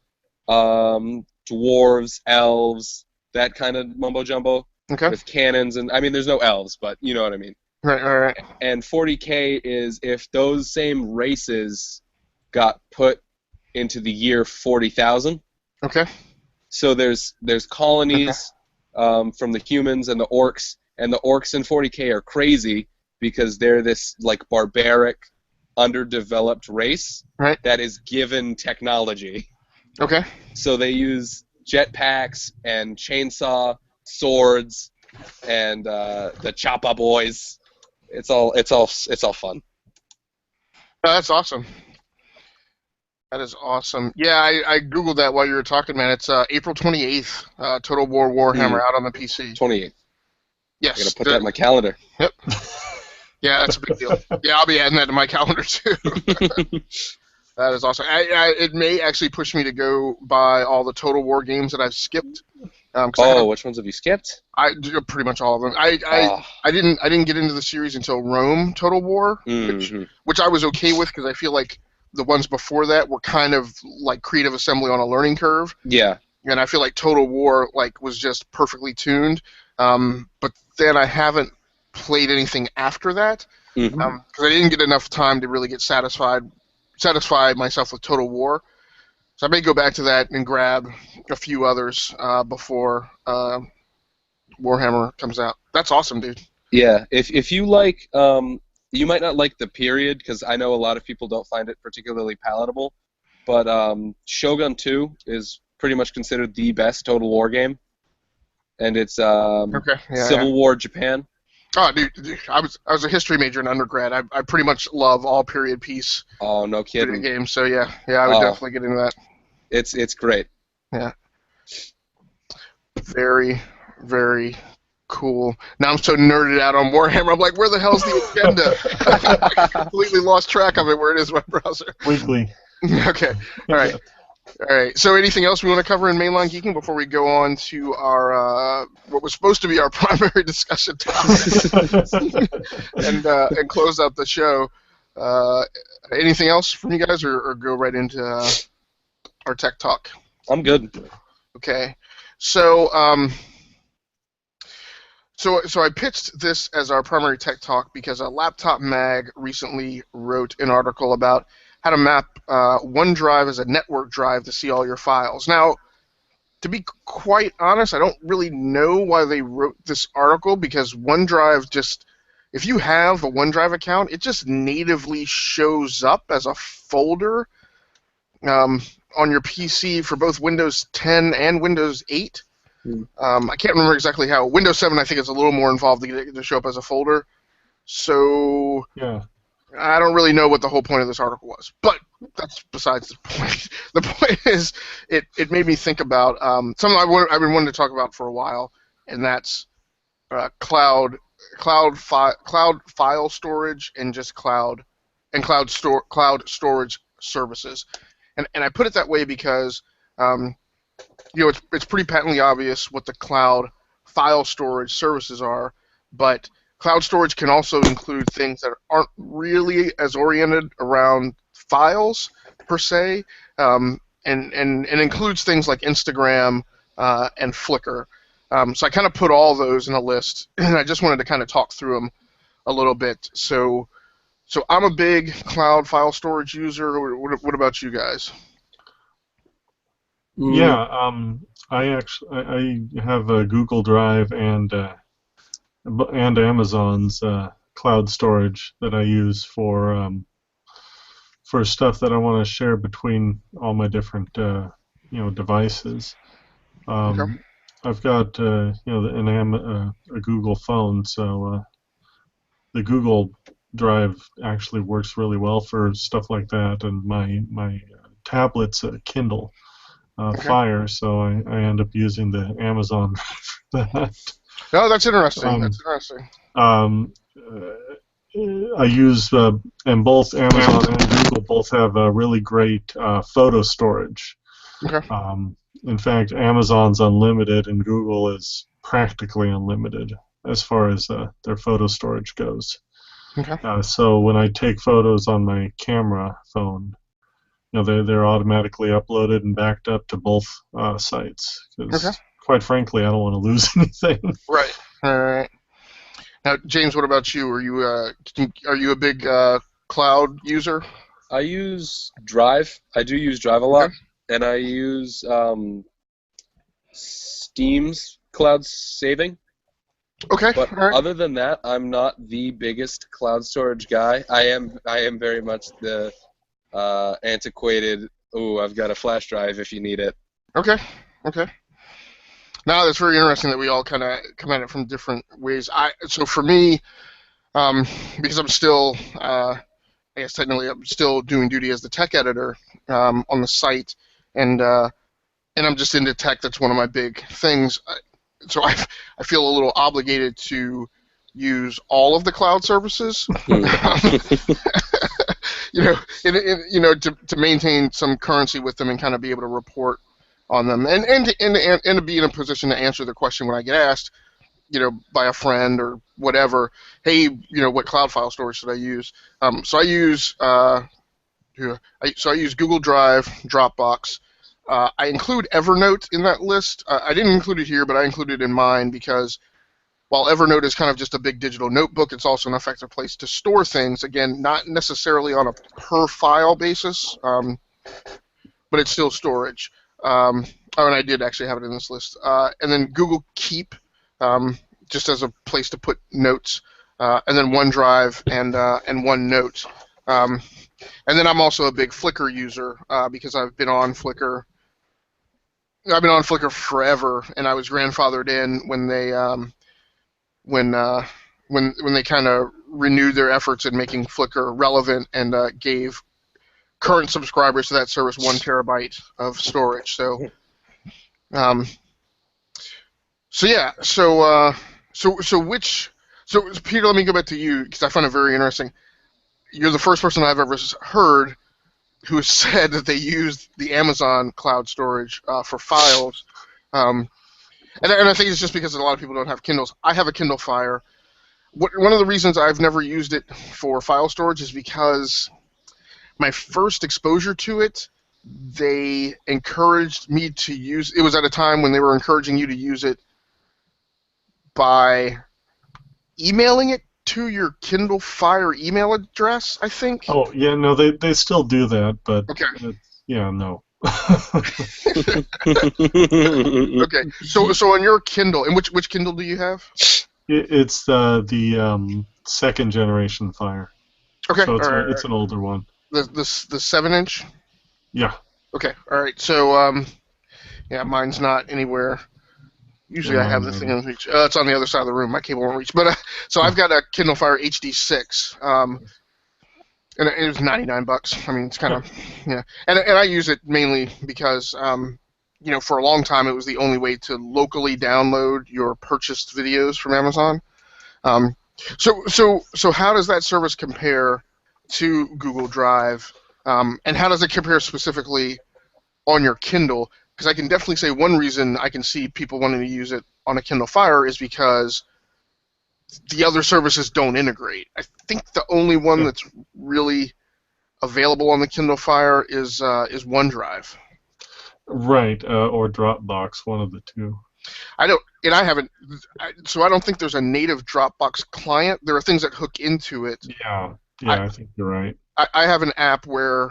dwarves, elves, that kind of mumbo-jumbo. Okay. With cannons, and I mean, there's no elves, but you know what I mean. Right. And 40K is if those same races got put into the year 40,000. Okay. So there's colonies from the humans and the orcs in 40K are crazy because they're this barbaric, underdeveloped race that is given technology. Okay. So they use jetpacks and chainsaw swords and the Choppa boys. It's all fun. Oh, that's awesome. That is awesome. Yeah, I googled that while you were talking, man. It's April 28th. Total War Warhammer out on the PC. 28th. Yes. I gotta put that in my calendar. Yep. Yeah, that's a big deal. Yeah, I'll be adding that to my calendar too. That is awesome. It may actually push me to go buy all the Total War games that I've skipped. Which ones have you skipped? I do pretty much all of them. I didn't get into the series until Rome Total War, which I was okay with because I feel like the ones before that were kind of like Creative Assembly on a learning curve. Yeah. And I feel like Total War was just perfectly tuned. But then I haven't played anything after that because I didn't get enough time to really get satisfy myself with Total War. So I may go back to that and grab a few others before Warhammer comes out. That's awesome, dude. Yeah, if you like, you might not like the period because I know a lot of people don't find it particularly palatable, but Shogun 2 is pretty much considered the best Total War game, and it's Civil War Japan. Oh, dude, I was a history major in undergrad. I pretty much love all period piece Oh, no video kidding. games. So yeah, I would Oh, definitely get into that. it's great. Yeah, very, very cool. Now I'm so nerded out on Warhammer. I'm like, where the hell's the agenda? I completely lost track of it. Where it is in my browser. Weekly. Okay, all right. All right. So, anything else we want to cover in mainline geeking before we go on to our what was supposed to be our primary discussion topic and close out the show? Uh, Anything else from you guys, or go right into our tech talk? I'm good. Okay. So, so I pitched this as our primary tech talk because Laptop Mag recently wrote an article about how to map OneDrive as a network drive to see all your files. Now, to be quite honest, I don't really know why they wrote this article because OneDrive just, if you have a OneDrive account, it just natively shows up as a folder on your PC for both Windows 10 and Windows 8. I can't remember exactly how. Windows 7, I think, is a little more involved to get it to show up as a folder. So Yeah. I don't really know what the whole point of this article was, but that's besides the point. The point is, it made me think about something I've been wanting to talk about for a while, and that's cloud file storage and just cloud storage services. And I put it that way because it's pretty patently obvious what the cloud file storage services are, but cloud storage can also include things that aren't really as oriented around files per se, and includes things like Instagram and Flickr. So I kind of put all those in a list, and I just wanted to kind of talk through them a little bit. So I'm a big cloud file storage user. What about you guys? Yeah. I have a Google Drive and Amazon's cloud storage that I use for stuff that I want to share between all my different devices. Okay. I've got a Google phone, so the Google Drive actually works really well for stuff like that, and my tablet's a Kindle Okay. Fire, so I end up using the Amazon for that. No, that's interesting. Um, That's interesting. um, I use and both Amazon and Google both have a really great photo storage. Okay. In fact, Amazon's unlimited and Google is practically unlimited as far as their photo storage goes. Okay. So when I take photos on my camera phone, they're automatically uploaded and backed up to both sites. Because Okay. quite frankly, I don't want to lose anything. Right. All right. Now, James, what about you? Are you a big cloud user? I use Drive. I do use Drive a Okay. lot, and I use Steam's cloud saving. Okay. But All right. other than that, I'm not the biggest cloud storage guy. I am very much the antiquated. Oh, I've got a flash drive if you need it. Okay. Okay. Now that's very interesting that we all kind of come at it from different ways. So for me, because I'm still, I guess technically I'm still doing duty as the tech editor on the site, and I'm just into tech. That's one of my big things. So I feel a little obligated to use all of the cloud services. To maintain some currency with them and kind of be able to report on them, and to be in a position to answer the question when I get asked, by a friend or whatever. Hey, what cloud file storage should I use? So I use Google Drive, Dropbox. I include Evernote in that list. I didn't include it here, but I included it in mine because while Evernote is kind of just a big digital notebook, it's also an effective place to store things. Again, not necessarily on a per file basis, but it's still storage. And I did actually have it in this list. And then Google Keep, just as a place to put notes, and then OneDrive and OneNote. And then I'm also a big Flickr user because I've been on Flickr. I've been on Flickr forever, and I was grandfathered in when they when when they kind of renewed their efforts in making Flickr relevant and gave current subscribers to that service 1 terabyte of storage. Um, so yeah, so Peter, let me go back to you because I find it very interesting. You're the first person I've ever heard who said that they used the Amazon cloud storage for files. And I think it's just because a lot of people don't have Kindles. I have a Kindle Fire. One of the reasons I've never used it for file storage is because my first exposure to it, they encouraged me to use it. Was at a time when they were encouraging you to use it by emailing it to your Kindle Fire email address, I think. Oh, yeah, no, they still do that, but Okay. Yeah, no. Okay. So on your Kindle, and which Kindle do you have? It's the second generation Fire. Okay. So All right. it's an older one. The 7-inch. Yeah. Okay. All right. So yeah, mine's not anywhere. Usually Yeah, I have mine the thing either. in reach. It's on the other side of the room. My cable won't reach. But so I've got a Kindle Fire HD6. And it was $99. I mean, it's kind of, yeah. And I use it mainly because, for a long time it was the only way to locally download your purchased videos from Amazon. So how does that service compare to Google Drive? And how does it compare specifically on your Kindle? Because I can definitely say one reason I can see people wanting to use it on a Kindle Fire is because the other services don't integrate. I think the only one that's really available on the Kindle Fire is OneDrive. Right, or Dropbox, one of the two. I haven't. So I don't think there's a native Dropbox client. There are things that hook into it. Yeah, I think you're right. I have an app where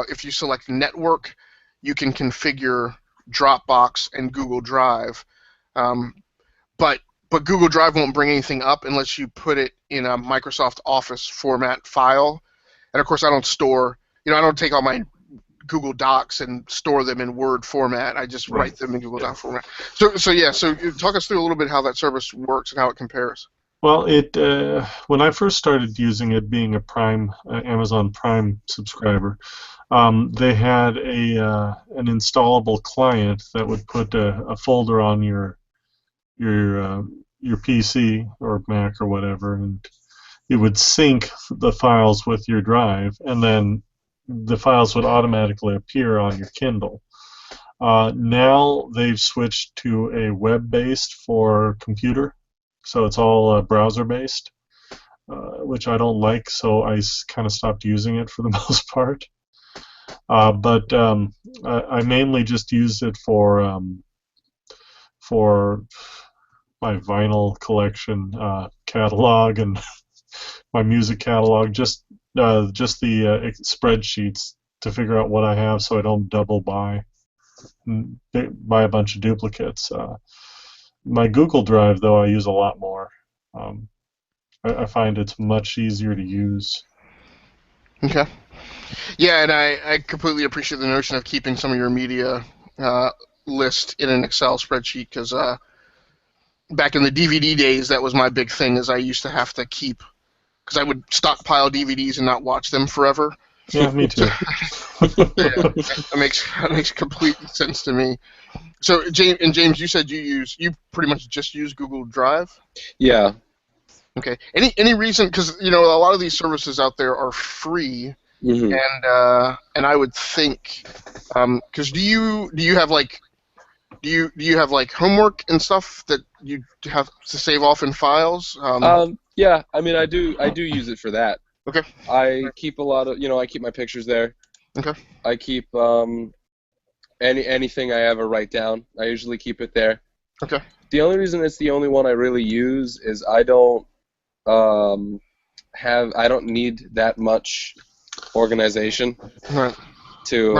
if you select network, you can configure Dropbox and Google Drive. But Google Drive won't bring anything up unless you put it in a Microsoft Office format file. And of course, I don't take all my Google Docs and store them in Word format. I just write them in Google Doc format. So talk us through a little bit how that service works and how it compares. Well, when I first started using it, being a Prime Amazon Prime subscriber, they had an installable client that would put a folder on your PC or Mac or whatever, and it would sync the files with your drive, and then the files would automatically appear on your Kindle. Now they've switched to a web-based for computer, so it's all browser-based, which I don't like, so I kind of stopped using it for the most part. But I mainly just use it for my vinyl collection catalog and my music catalog, just the spreadsheets to figure out what I have so I don't double buy a bunch of duplicates. My Google Drive, though, I use a lot more. I find it's much easier to use. Okay. Yeah, and I completely appreciate the notion of keeping some of your media list in an Excel spreadsheet because back in the DVD days, that was my big thing. Is I used to have to keep because I would stockpile DVDs and not watch them forever. Yeah, me too. That makes complete sense to me. So, James, you said you pretty much just use Google Drive? Yeah. Okay. Any reason? Because a lot of these services out there are free, and I would think, because do you have homework and stuff that you have to save off in files? Yeah, I mean, I do use it for that. Okay. I keep a lot of, I keep my pictures there. Okay. I keep anything I ever write down. I usually keep it there. Okay. The only reason it's the only one I really use is I don't need that much organization to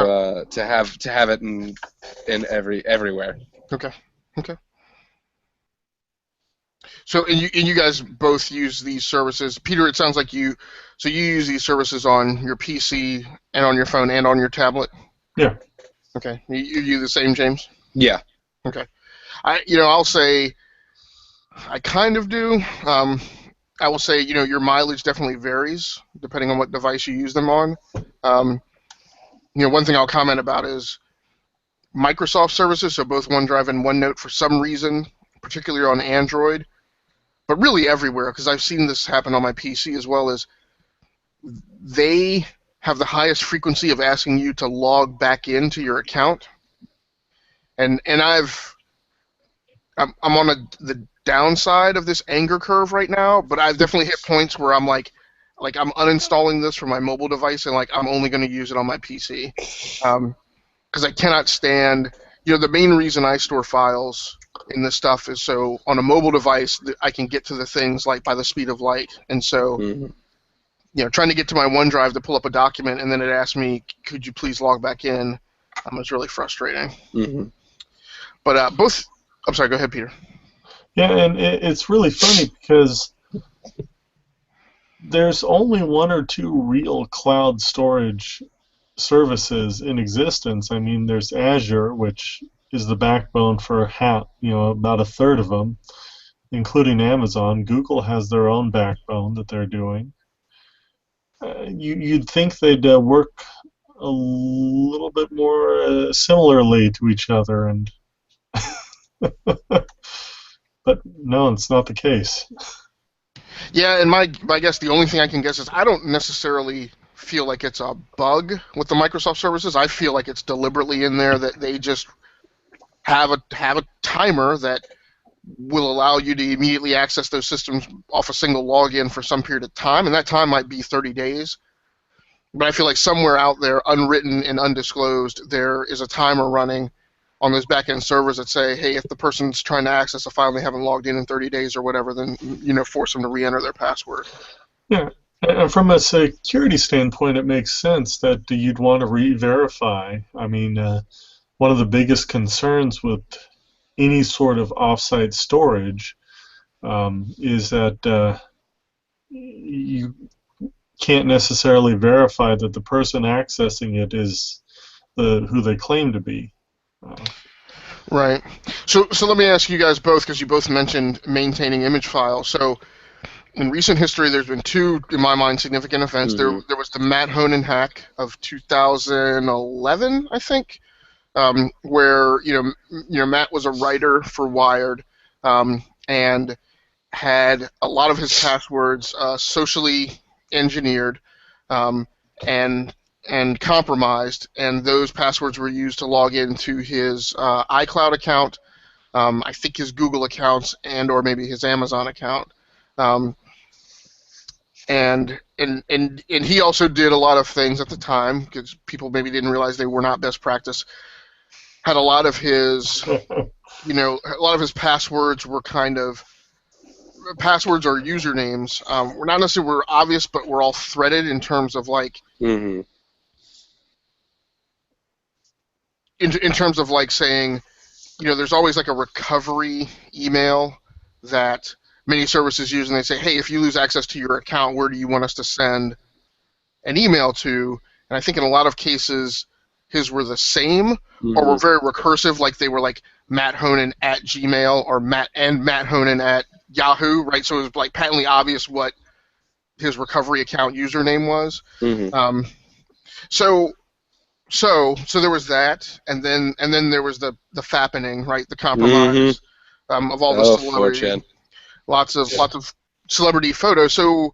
have it in everywhere. Okay. So, and you guys both use these services. Peter, it sounds like you use these services on your PC and on your phone and on your tablet? Yeah. Okay. You do the same, James? Yeah. Okay. I'll say I kind of do. I will say, your mileage definitely varies depending on what device you use them on. Um, one thing I'll comment about is Microsoft services, so both OneDrive and OneNote, for some reason, particularly on Android, but really everywhere, because I've seen this happen on my PC as well, is they have the highest frequency of asking you to log back into your account. And I'm on the downside of this anger curve right now, but I've definitely hit points where I'm like I'm uninstalling this from my mobile device and like I'm only going to use it on my PC, because I cannot stand. The main reason I store files in this stuff is so on a mobile device I can get to the things like by the speed of light, and so trying to get to my OneDrive to pull up a document and then it asks me, "Could you please log back in?" It's really frustrating. Mm-hmm. But both. I'm sorry. Go ahead, Peter. Yeah, and it's really funny because there's only one or two real cloud storage services in existence. I mean, there's Azure, which is the backbone for about a third of them, including Amazon. Google has their own backbone that they're doing. You'd think they'd work a little bit more similarly to each other, and but no, it's not the case. Yeah, and my guess, the only thing I can guess is I don't necessarily feel like it's a bug with the Microsoft services. I feel like it's deliberately in there that they just have a timer that will allow you to immediately access those systems off a single login for some period of time, and that time might be 30 days. But I feel like somewhere out there, unwritten and undisclosed, there is a timer running on those back-end servers that say, hey, if the person's trying to access a file and they haven't logged in 30 days or whatever, then force them to re-enter their password. Yeah, and from a security standpoint, it makes sense that you'd want to re-verify. I mean, one of the biggest concerns with any sort of offsite storage is that you can't necessarily verify that the person accessing it is who they claim to be. Right. So let me ask you guys both, because you both mentioned maintaining image files. So in recent history, there's been two, in my mind, significant events. Mm-hmm. There was the Matt Honan hack of 2011, I think, where Matt was a writer for Wired, and had a lot of his passwords socially engineered, and compromised, and those passwords were used to log into his iCloud account, I think his Google accounts, and or maybe his Amazon account. And he also did a lot of things at the time, because people maybe didn't realize they were not best practice. Had a lot of his, passwords were kind of passwords or usernames. Were not necessarily were obvious, but were all threaded in terms of like. Mm-hmm. In terms of like saying, there's always like a recovery email that many services use, and they say, hey, if you lose access to your account, where do you want us to send an email to? And I think in a lot of cases, his were the same, or were very recursive, like they were like Matt Honan at Gmail or Matt Honan at Yahoo, right? So it was like patently obvious what his recovery account username was. Mm-hmm. So there was that, and then there was the fappening, right? The compromise of all the celebrity, 4chan. lots of celebrity photos. So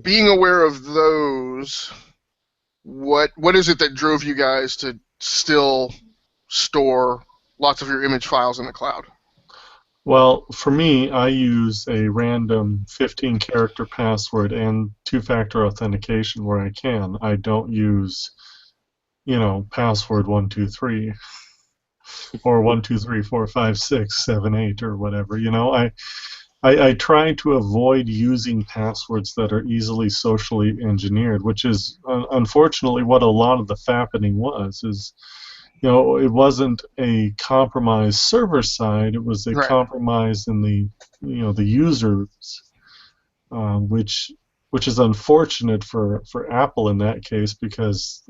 being aware of those, what is it that drove you guys to still store lots of your image files in the cloud? Well, for me, I use a random 15-character password and two-factor authentication where I can. I don't use, password 123 or 1234567 8 or whatever. I try to avoid using passwords that are easily socially engineered, which is unfortunately what a lot of the fappening was. It wasn't a compromise server side; it was a compromise in the users, which is unfortunate for Apple in that case, because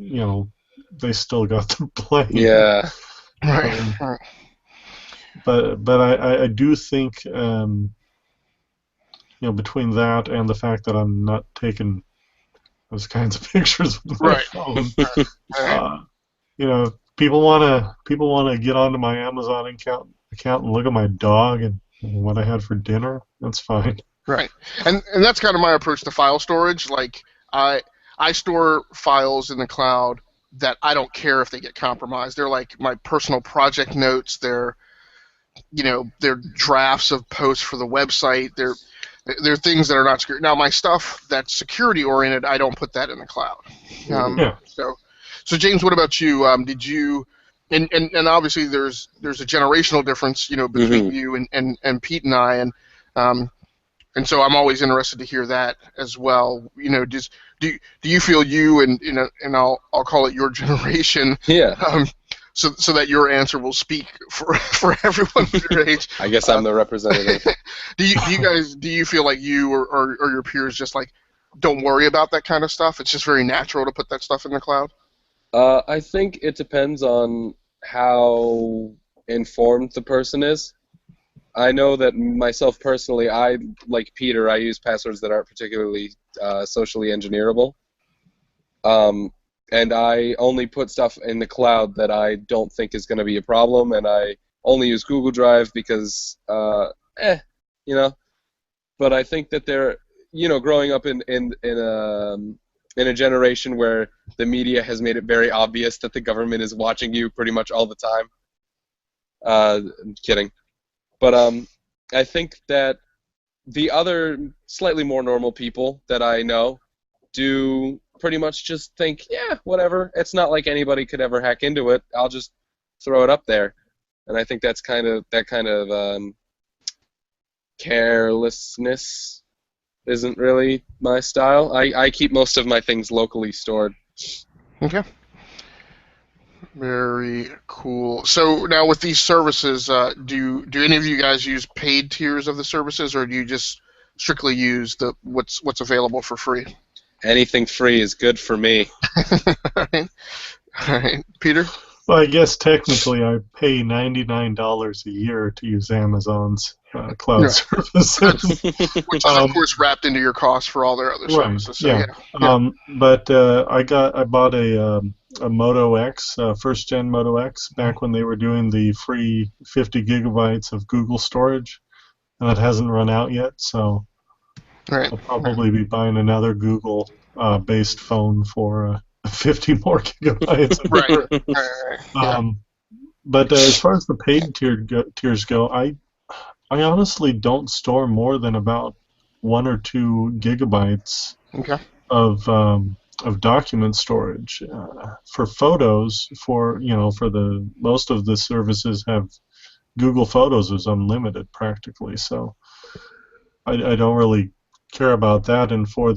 they still got the blame. Yeah. But I do think between that and the fact that I'm not taking those kinds of pictures with my Right. phone, Right. uh, people wanna get onto my Amazon account and look at my dog and what I had for dinner. That's fine. Right. And that's kind of my approach to file storage. Like I I store files in the cloud that I don't care if they get compromised. They're like my personal project notes. They're drafts of posts for the website. They're things that are not secure. Now my stuff that's security oriented, I don't put that in the cloud. Mhm. Yeah. So James, what about you? Did you? And obviously there's a generational difference, between Mhm. you and Pete and I, um, and so I'm always interested to hear that as well. Do you feel you and I'll call it your generation, Yeah. so that your answer will speak for everyone your age? I guess Uh, I'm the representative. do you feel like you or your peers just like don't worry about that kind of stuff? It's just very natural to put that stuff in the cloud. I think it depends on how informed the person is. I know that myself personally, I like Peter. I use passwords that aren't particularly socially engineerable, um, and I only put stuff in the cloud that I don't think is going to be a problem, and I only use Google Drive because, eh, you know. But I think that growing up in a generation where the media has made it very obvious that the government is watching you pretty much all the time. I'm kidding. But I think that the other slightly more normal people that I know do pretty much just think, yeah, whatever. It's not like anybody could ever hack into it. I'll just throw it up there. And I think that kind of carelessness isn't really my style. I keep most of my things locally stored. Okay. Very cool. So now with these services, do any of you guys use paid tiers of the services, or do you just strictly use the what's available for free? Anything free is good for me. All right. All right. Peter? Well, I guess technically I pay $99 a year to use Amazon's cloud Yeah. services. Which is of um, course wrapped into your cost for all their other right, services. So yeah. yeah. Yeah. But I bought a Moto X, first gen Moto X, back when they were doing the free 50 gigabytes of Google storage, and it hasn't run out yet. So Right. I'll probably be buying another Google based phone for 50 more gigabytes of Right. storage. Right. Right. Yeah. Um, but as far as the paid tiers go, I honestly don't store more than about 1 or 2 gigabytes Okay. of document storage. For photos, for the most of the services have Google Photos is unlimited practically, so I don't really care about that. And for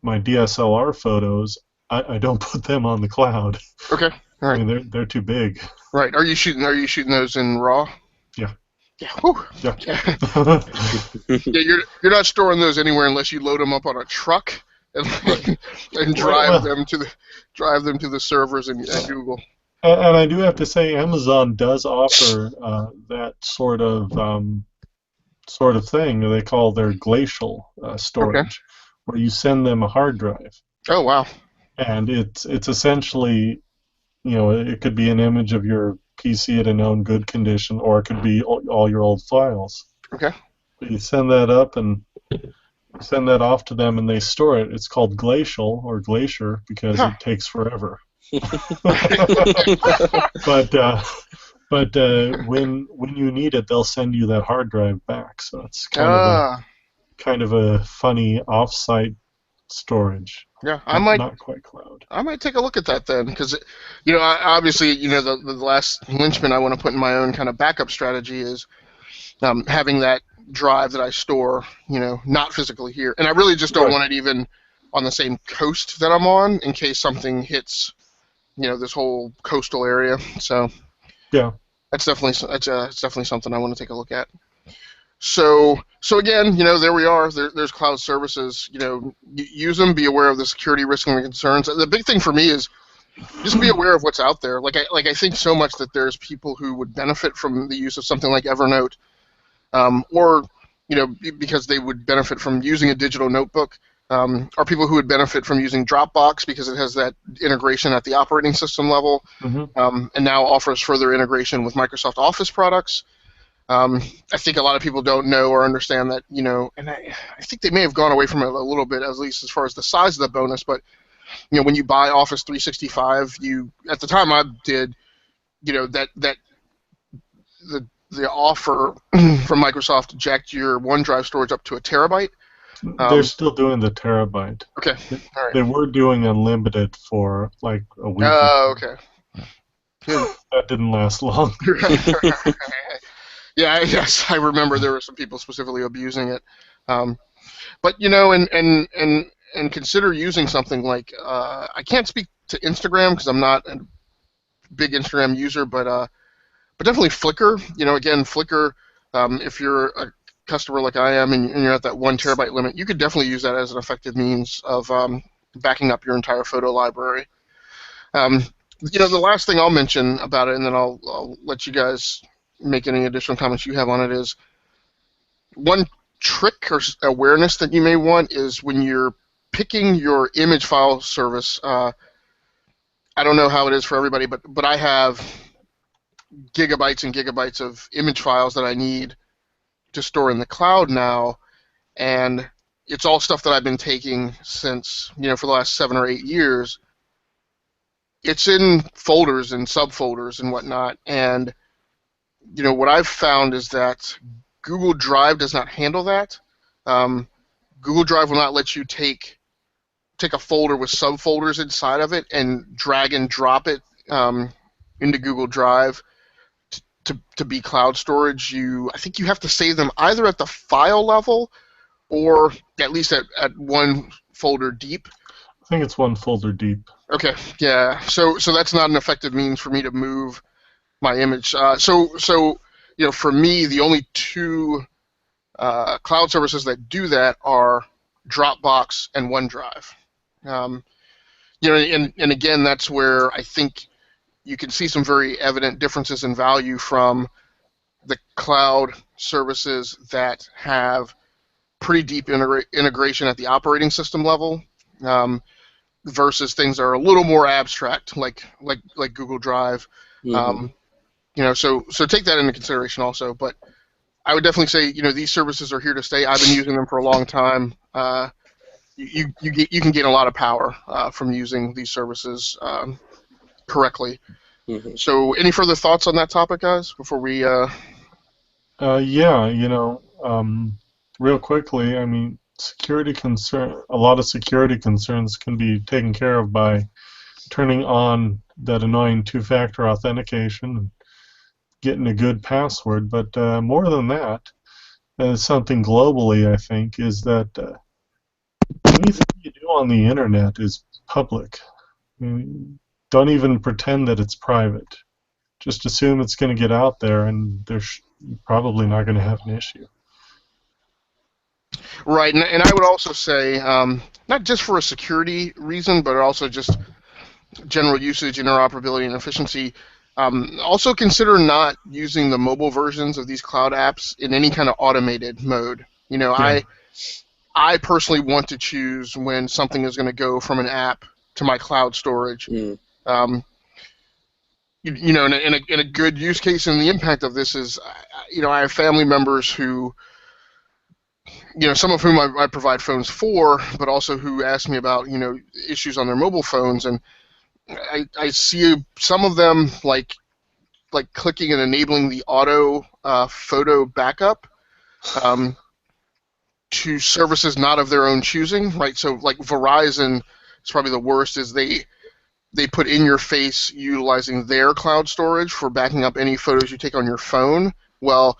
my DSLR photos, I don't put them on the cloud. Okay. All I right. mean, they're too big. Right. Are you shooting those in RAW? Yeah. Yeah. Whew. Yeah. Yeah. Yeah, you're not storing those anywhere unless you load them up on a truck and and drive Well, them to the servers at Google. and I do have to say, Amazon does offer that sort of thing they call their glacial Okay. storage, where you send them a hard drive, Oh wow. and it's essentially, it could be an image of your PC in a known good condition, or it could be all your old files. Okay. But you send that up and send that off to them, and they store it. It's called glacial or glacier because Huh. it takes forever. but when you need it, they'll send you that hard drive back. So it's Ah. kind of a funny off-site storage, Yeah. I not might not quite cloud. I might take a look at that then, because obviously, the last linchpin I want to put in my own kind of backup strategy is having that drive that I store, not physically here, and I really just don't Right. want it even on the same coast that I'm on in case something hits, this whole coastal area. So Yeah. it's definitely something I want to take a look at. So again, there we are. There's cloud services. Use them. Be aware of the security risks and the concerns. The big thing for me is just be aware of what's out there. I think so much that there's people who would benefit from the use of something like Evernote, or because they would benefit from using a digital notebook, are people who would benefit from using Dropbox because it has that integration at the operating system level, and now offers further integration with Microsoft Office products. I think a lot of people don't know or understand that, and I think they may have gone away from it a little bit, at least as far as the size of the bonus, but, when you buy Office 365, at the time I did, that the offer from Microsoft jacked your OneDrive storage up to a terabyte. They're still doing the terabyte. Okay, all right. They were doing unlimited for like a week. Okay. That didn't last long. Yeah, yes, I remember there were some people specifically abusing it. But and consider using something like I can't speak to Instagram because I'm not a big Instagram user, but definitely Flickr. Again, Flickr. If you're a customer like I am and you're at that 1 terabyte limit, you could definitely use that as an effective means of backing up your entire photo library. The last thing I'll mention about it, and then I'll let you guys make any additional comments you have on it, is one trick or awareness that you may want is when you're picking your image file service. I don't know how it is for everybody, but I have gigabytes and gigabytes of image files that I need to store in the cloud now, and it's all stuff that I've been taking since, for the last 7 or 8 years. It's in folders and subfolders and whatnot, and what I've found is that Google Drive does not handle that. Google Drive will not let you take a folder with subfolders inside of it and drag and drop it into Google Drive to be cloud storage. I think you have to save them either at the file level or at least at one folder deep. I think it's one folder deep. Okay, yeah. So that's not an effective means for me to move my image. So for me, the only two cloud services that do that are Dropbox and OneDrive. And again, that's where I think you can see some very evident differences in value from the cloud services that have pretty deep integration at the operating system level, versus things that are a little more abstract, like Google Drive. So take that into consideration also. But I would definitely say, these services are here to stay. I've been using them for a long time. You can gain a lot of power from using these services correctly. So any further thoughts on that topic, guys, before we... real quickly, I mean, a lot of security concerns can be taken care of by turning on that annoying two-factor authentication and getting a good password. But more than that, something globally, I think, is that anything you do on the internet is public. I mean, don't even pretend that it's private. Just assume it's going to get out there, and you're probably not going to have an issue. Right, and I would also say, not just for a security reason, but also just general usage, interoperability, and efficiency, also consider not using the mobile versions of these cloud apps in any kind of automated mode. Yeah. I personally want to choose when something is going to go from an app to my cloud storage. In a good use case, and the impact of this is, I have family members who, some of whom I provide phones for, but also who ask me about, issues on their mobile phones, and I see some of them like clicking and enabling the auto photo backup to services not of their own choosing, right? So like Verizon is probably the worst, is they put in your face utilizing their cloud storage for backing up any photos you take on your phone. Well,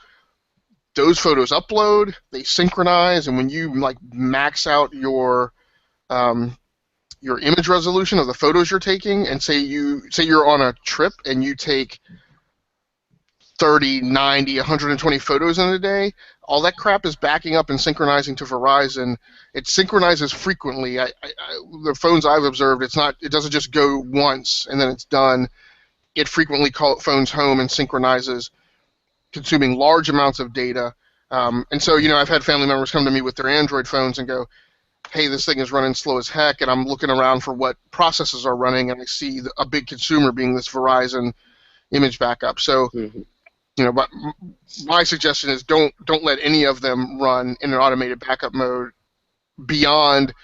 those photos upload, they synchronize, and when you max out your image resolution of the photos you're taking, and say you're on a trip and you take 30, 90, 120 photos in a day, all that crap is backing up and synchronizing to Verizon. It synchronizes frequently. The phones I've observed, it doesn't just go once and then it's done. It frequently phones home and synchronizes, consuming large amounts of data. And so, I've had family members come to me with their Android phones and go, hey, this thing is running slow as heck, and I'm looking around for what processes are running, and I see a big consumer being this Verizon image backup. So, but my suggestion is don't let any of them run in an automated backup mode beyond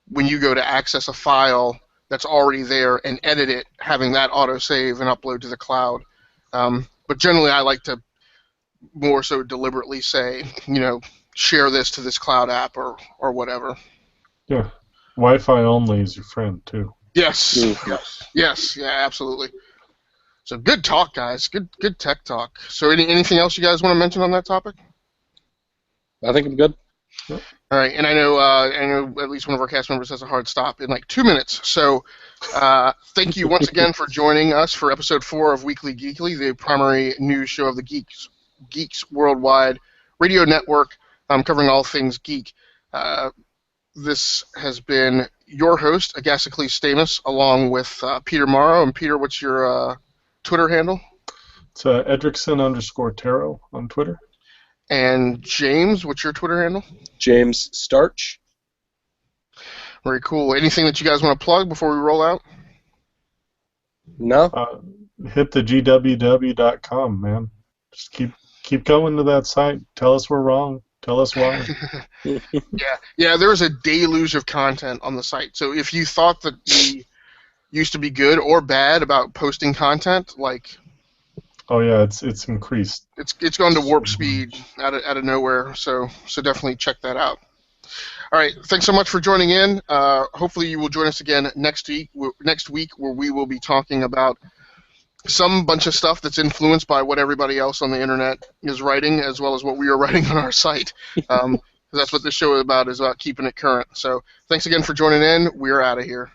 when you go to access a file that's already there and edit it, having that autosave and upload to the cloud. But generally, I like to more so deliberately say, share this to this cloud app or whatever. Yeah. Wi-Fi only is your friend, too. Yes. Yes. Yeah, absolutely. So good talk, guys. Good tech talk. So anything else you guys want to mention on that topic? I think I'm good. All right, and I know at least one of our cast members has a hard stop in like 2 minutes. So thank you once again for joining us for episode 4 of Weekly Geekly, the primary news show of the Geeks Worldwide Radio Network, covering all things geek. This has been your host, Agasicles Stamus, along with Peter Morrow. And Peter, what's your Twitter handle? It's Edrickson_Tarot on Twitter. And James, what's your Twitter handle? James Starch. Very cool. Anything that you guys want to plug before we roll out? No. Hit the gww.com, man. Just keep going to that site. Tell us we're wrong. Tell us why. Yeah. There is a deluge of content on the site. So if you thought that we used to be good or bad about posting content, like, oh yeah, it's increased. It's gone to warp speed out of nowhere. So definitely check that out. All right, thanks so much for joining in. Hopefully you will join us again next week, where we will be talking about some bunch of stuff that's influenced by what everybody else on the internet is writing, as well as what we are writing on our site. That's what this show is about keeping it current. So thanks again for joining in. We're out of here.